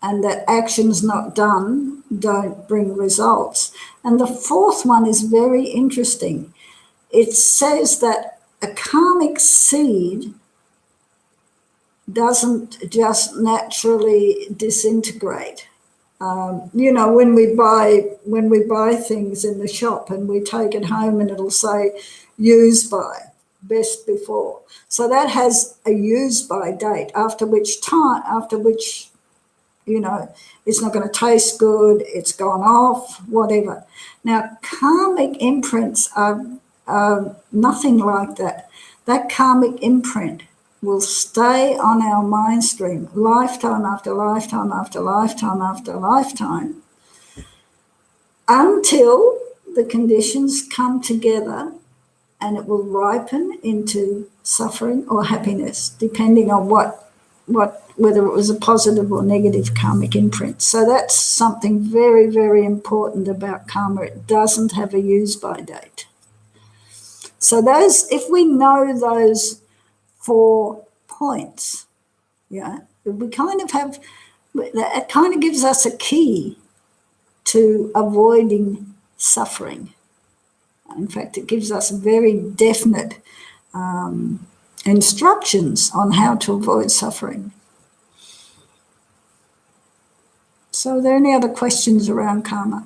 and that actions not done don't bring results. And the fourth one is very interesting. It says that a karmic seed doesn't just naturally disintegrate. When we buy things in the shop and we take it home and it'll say used by, best before. So that has a used by date, after which it's not going to taste good, it's gone off, whatever. Now, karmic imprints are nothing like that. That karmic imprint will stay on our mind stream lifetime after lifetime after lifetime after lifetime until the conditions come together, and it will ripen into suffering or happiness, depending on whether it was a positive or negative karmic imprint. So that's something very, very important about karma. It doesn't have a use-by date. So if we know those 4 points, yeah, we kind of have, it kind of gives us a key to avoiding suffering. In fact, it gives us very definite instructions on how to avoid suffering. So are there any other questions around karma?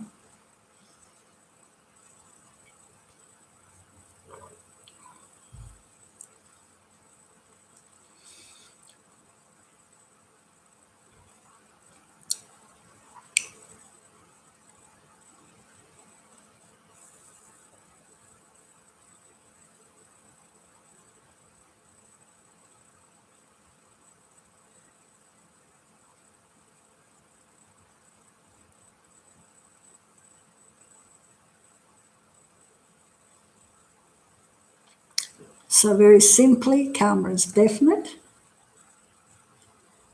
So very simply, karma is definite.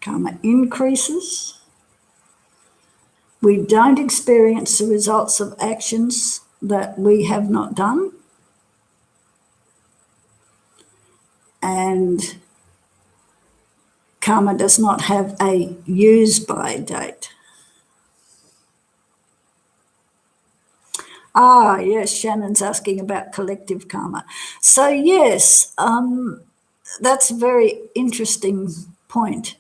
Karma increases. We don't experience the results of actions that we have not done. And karma does not have a use-by date. Yes, Shannon's asking about collective karma. So yes, that's a very interesting point.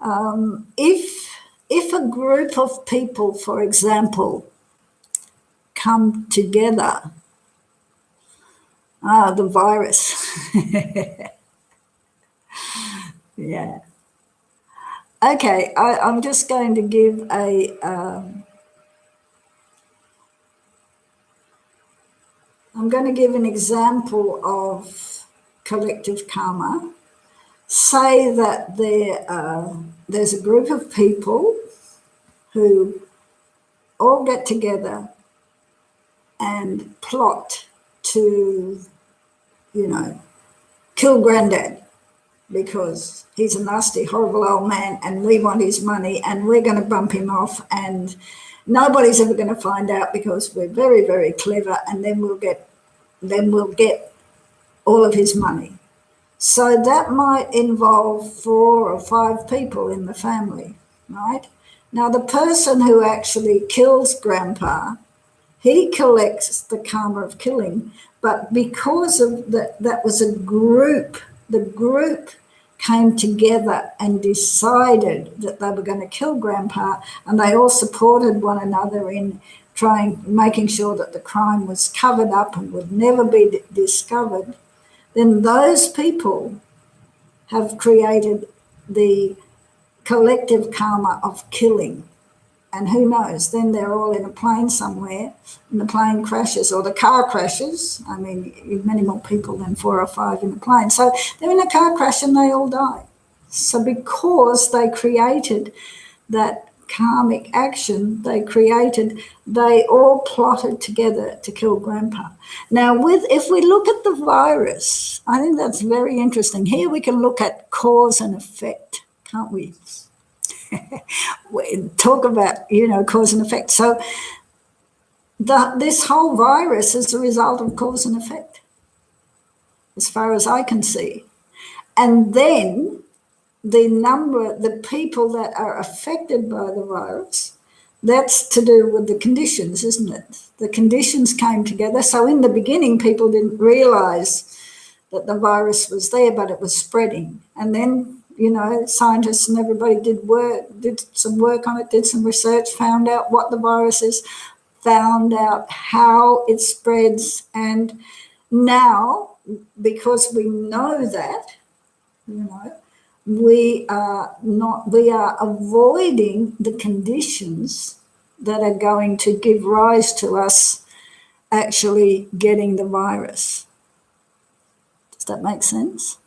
If a group of people, for example, come together, the virus, yeah. Okay, I'm just going to give I'm going to give an example of collective karma. Say that there's a group of people who all get together and plot to, kill Granddad because he's a nasty, horrible old man and we want his money and we're going to bump him off and nobody's ever going to find out because we're very, very clever, and then we'll get all of his money. So that might involve 4 or 5 people in the family, right? Now, the person who actually kills Grandpa, he collects the karma of killing, but because of that was a group, the group came together and decided that they were going to kill Grandpa, and they all supported one another in making sure that the crime was covered up and would never be discovered. Then those people have created the collective karma of killing. And who knows, then they're all in a plane somewhere and the plane crashes or the car crashes. I mean, many more people than 4 or 5 in a plane. So they're in a car crash and they all die. So because they created that karmic action they created, they all plotted together to kill Grandpa. Now, if we look at the virus, I think that's very interesting. Here we can look at cause and effect, can't we? We talk about, cause and effect. So this whole virus is a result of cause and effect, as far as I can see. And then the people that are affected by the virus, that's to do with the conditions, isn't it? The conditions came together. So in the beginning, people didn't realize that the virus was there, but it was spreading. And then, scientists and everybody did some work on it, did some research, found out what the virus is, found out how it spreads. And now, because we know that, we are avoiding the conditions that are going to give rise to us actually getting the virus. Does that make sense?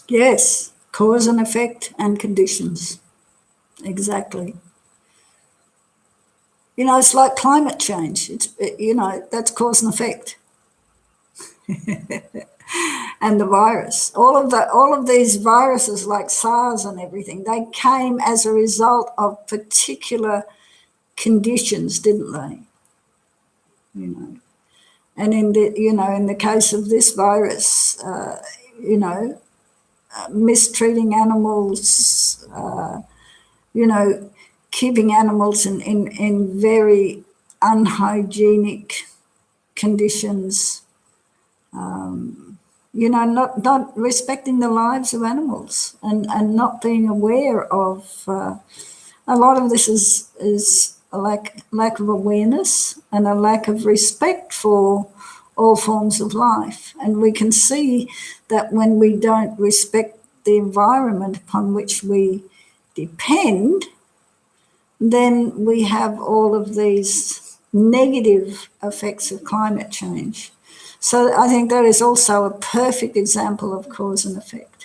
Yes, cause and effect and conditions. Exactly. It's like climate change. That's cause and effect. And the virus. All of these viruses like SARS and everything, they came as a result of particular conditions, didn't they? And in the case of this virus, mistreating animals, keeping animals in very unhygienic conditions, not respecting the lives of animals and not being aware of a lot of this is a lack of awareness and a lack of respect for all forms of life. And we can see that when we don't respect the environment upon which we depend, then we have all of these negative effects of climate change. So I think that is also a perfect example of cause and effect.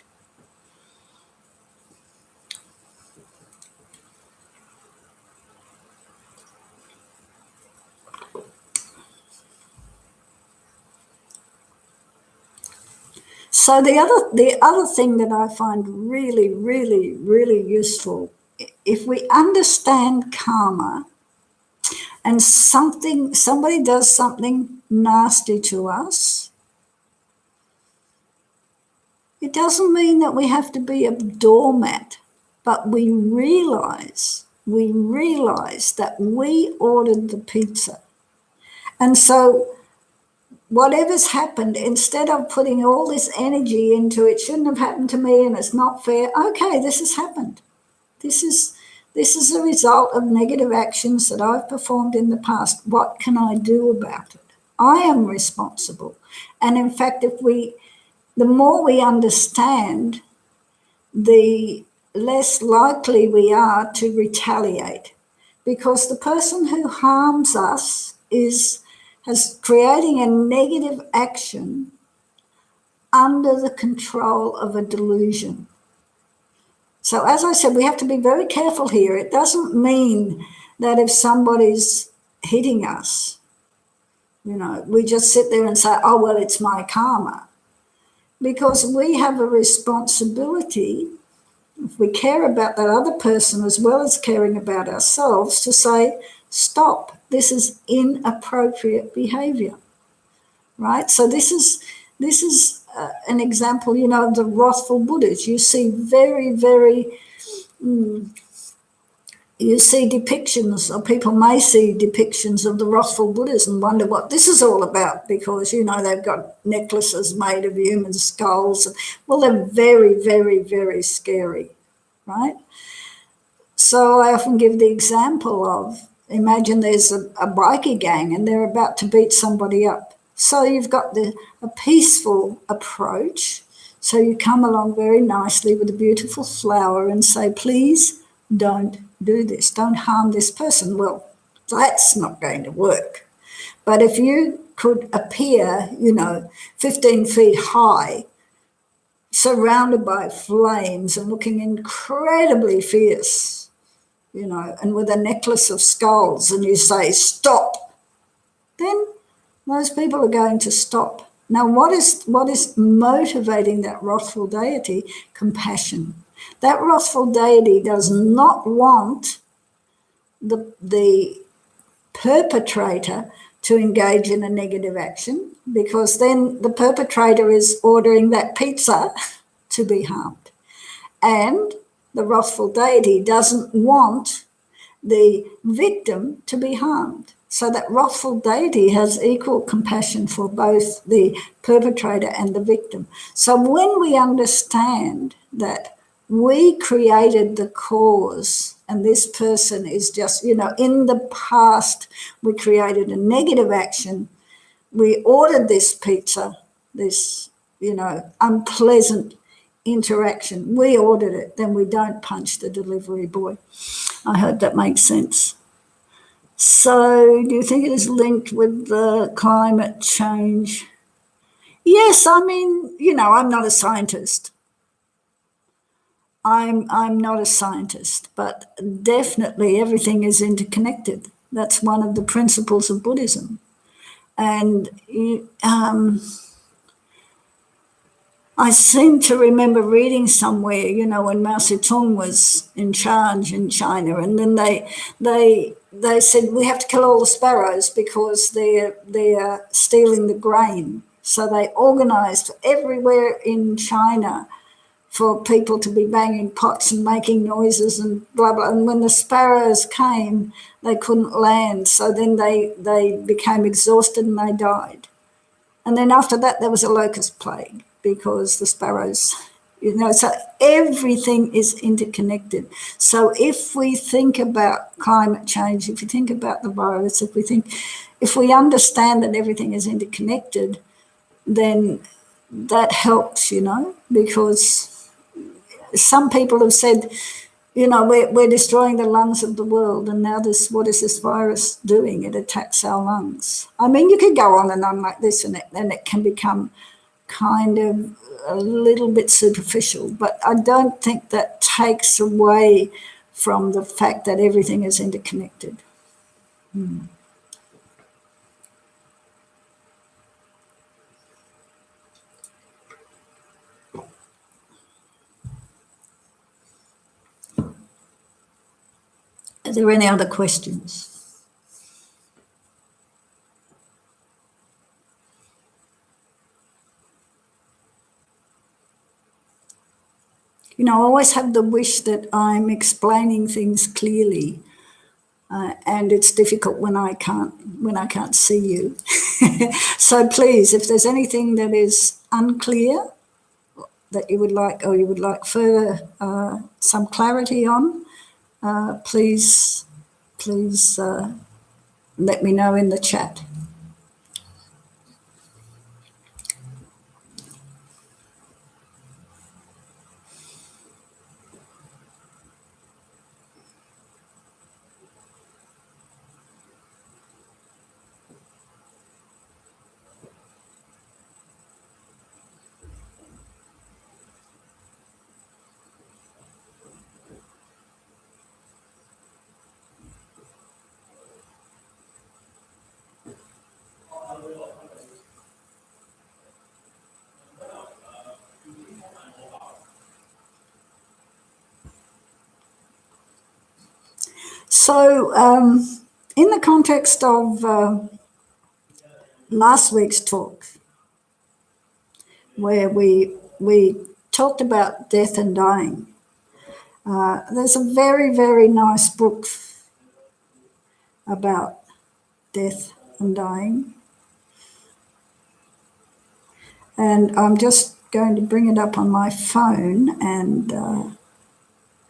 So the other thing that I find really, really, really useful, if we understand karma and somebody does something nasty to us, it doesn't mean that we have to be a doormat, but we realize that we ordered the pizza. And so whatever's happened, instead of putting all this energy into it shouldn't have happened to me and it's not fair, okay, this has happened. This is a result of negative actions that I've performed in the past. What can I do about it? I am responsible. And in fact, the more we understand, the less likely we are to retaliate, because the person who harms us has creating a negative action under the control of a delusion. So as I said, we have to be very careful here. It doesn't mean that if somebody's hitting us, we just sit there and say, oh, well, it's my karma. Because we have a responsibility, if we care about that other person as well as caring about ourselves, to say, stop, this is inappropriate behavior, right? So this is an example, of the wrathful Buddhas. You see very, very, you see depictions, or people may see depictions of the wrathful Buddhas and wonder what this is all about, because, you know, they've got necklaces made of human skulls. Well, they're very, very, very scary, right? So I often give the example of, imagine there's a bikie gang and they're about to beat somebody up. So you've got a peaceful approach. So you come along very nicely with a beautiful flower and say, please don't do this. Don't harm this person. Well, that's not going to work. But if you could appear, 15 feet high, surrounded by flames and looking incredibly fierce, and with a necklace of skulls, and you say, stop, then most people are going to stop. Now, what is motivating that wrathful deity? Compassion. That wrathful deity does not want the perpetrator to engage in a negative action, because then the perpetrator is ordering that pizza to be harmed. And the wrathful deity doesn't want the victim to be harmed. So that wrathful deity has equal compassion for both the perpetrator and the victim. So when we understand that we created the cause and this person is just, in the past we created a negative action, we ordered this pizza, this, unpleasant interaction, we ordered it, then we don't punch the delivery boy. I hope that makes sense. So do you think it is linked with the climate change? Yes, I mean, I'm not a scientist. I'm not a scientist, but definitely everything is interconnected. That's one of the principles of Buddhism. And I seem to remember reading somewhere, when Mao Zedong was in charge in China, and then they said we have to kill all the sparrows because they're stealing the grain. So they organised everywhere in China for people to be banging pots and making noises and blah, blah. And when the sparrows came, they couldn't land. So then they became exhausted and they died. And then after that, there was a locust plague because the sparrows, so everything is interconnected. So if we think about climate change, if you think about the virus, if we understand that everything is interconnected, then that helps, because some people have said, we're destroying the lungs of the world, and now what is this virus doing? It attacks our lungs. I mean, you could go on and on like this, and then it can become kind of a little bit superficial, but I don't think that takes away from the fact that everything is interconnected. Are there any other questions? I always have the wish that I'm explaining things clearly, and it's difficult when I can't see you. So please, if there's anything that is unclear that you would like further some clarity on, please let me know in the chat. So in the context of last week's talk, where we talked about death and dying, There's a very, very nice book about death and dying. And I'm just going to bring it up on my phone and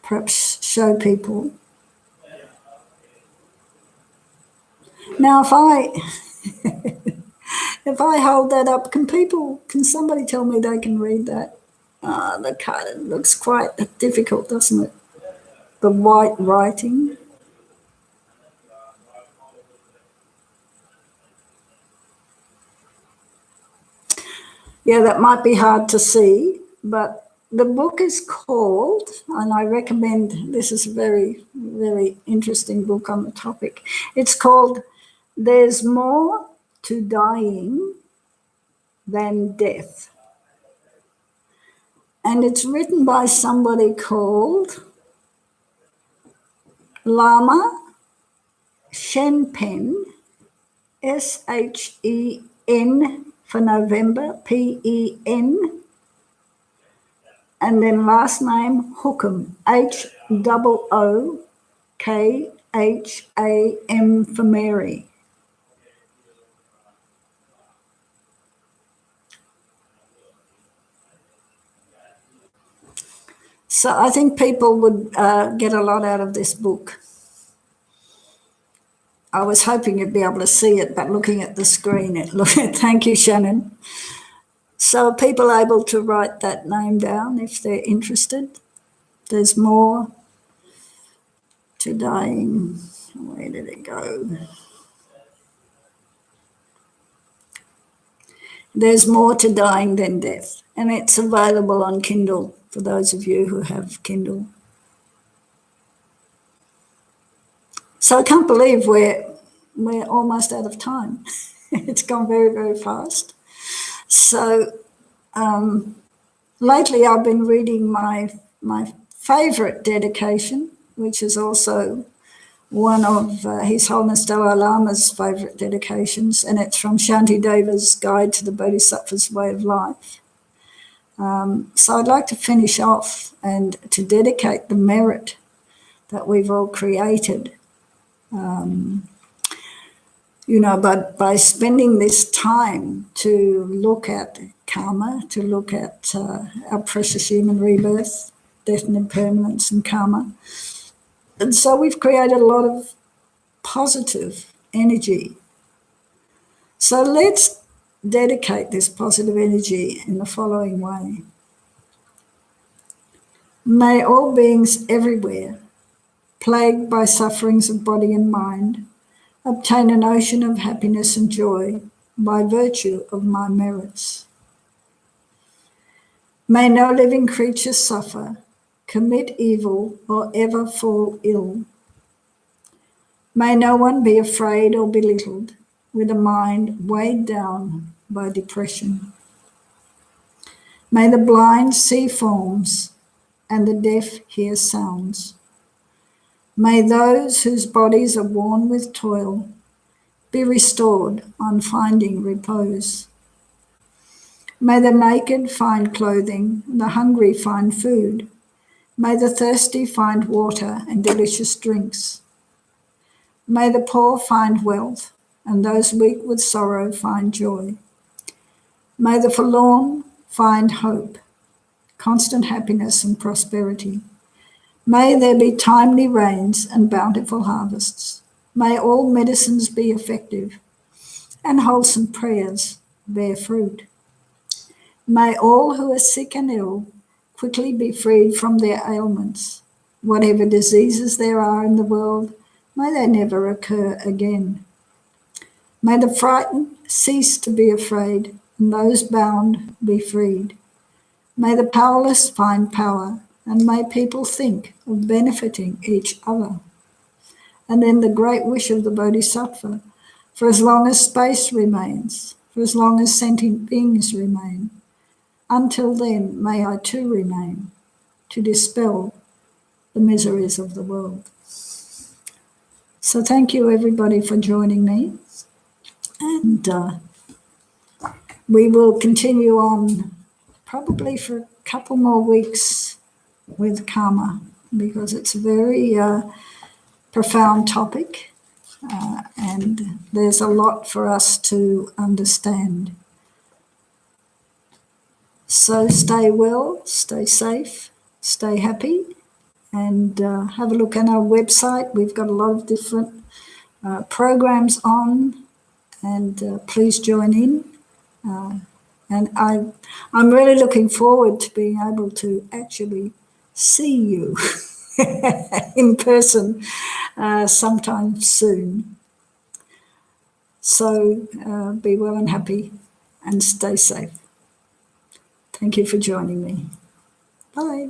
perhaps show people. Now, if I hold that up, can somebody tell me they can read that? The card, it looks quite difficult, doesn't it? The white writing. Yeah, that might be hard to see, but the book is called, and I recommend, this is a very, very interesting book on the topic. It's called There's More to Dying Than Death. And it's written by somebody called Lama Shenpen, Shen for November, Pen, and then last name Hookham, Hookham for Mary. So I think people would get a lot out of this book. I was hoping you'd be able to see it, but looking at the screen, thank you, Shannon. So are people able to write that name down if they're interested? There's more to dying. Where did it go? There's more to dying than death. And it's available on Kindle for those of you who have Kindle. So I can't believe we're almost out of time. It's gone very, very fast. So lately I've been reading my favourite dedication, which is also one of His Holiness Dalai Lama's favourite dedications, and it's from Shantideva's Guide to the Bodhisattva's Way of Life. So I'd like to finish off and to dedicate the merit that we've all created, by spending this time to look at karma, to look at our precious human rebirth, death and impermanence and karma. And so we've created a lot of positive energy. So let's dedicate this positive energy in the following way. May all beings everywhere, plagued by sufferings of body and mind, obtain an ocean of happiness and joy by virtue of my merits. May no living creature suffer, commit evil, or ever fall ill. May no one be afraid or belittled with a mind weighed down by depression. May the blind see forms and the deaf hear sounds. May those whose bodies are worn with toil be restored on finding repose. May the naked find clothing, the hungry find food. May the thirsty find water and delicious drinks. May the poor find wealth, and those weak with sorrow find joy. May the forlorn find hope, constant happiness and prosperity. May there be timely rains and bountiful harvests. May all medicines be effective, and wholesome prayers bear fruit. May all who are sick and ill quickly be freed from their ailments. Whatever diseases there are in the world, may they never occur again. May the frightened cease to be afraid, and those bound be freed. May the powerless find power, and may people think of benefiting each other. And then the great wish of the Bodhisattva, for as long as space remains, for as long as sentient beings remain, until then may I too remain, to dispel the miseries of the world. So thank you everybody for joining me, and we will continue on probably for a couple more weeks with karma because it's a very profound topic, and there's a lot for us to understand. So stay well, stay safe, stay happy, and have a look at our website. We've got a lot of different programs on, and please join in. And I'm really looking forward to being able to actually see you in person sometime soon. So be well and happy and stay safe. Thank you for joining me. Bye.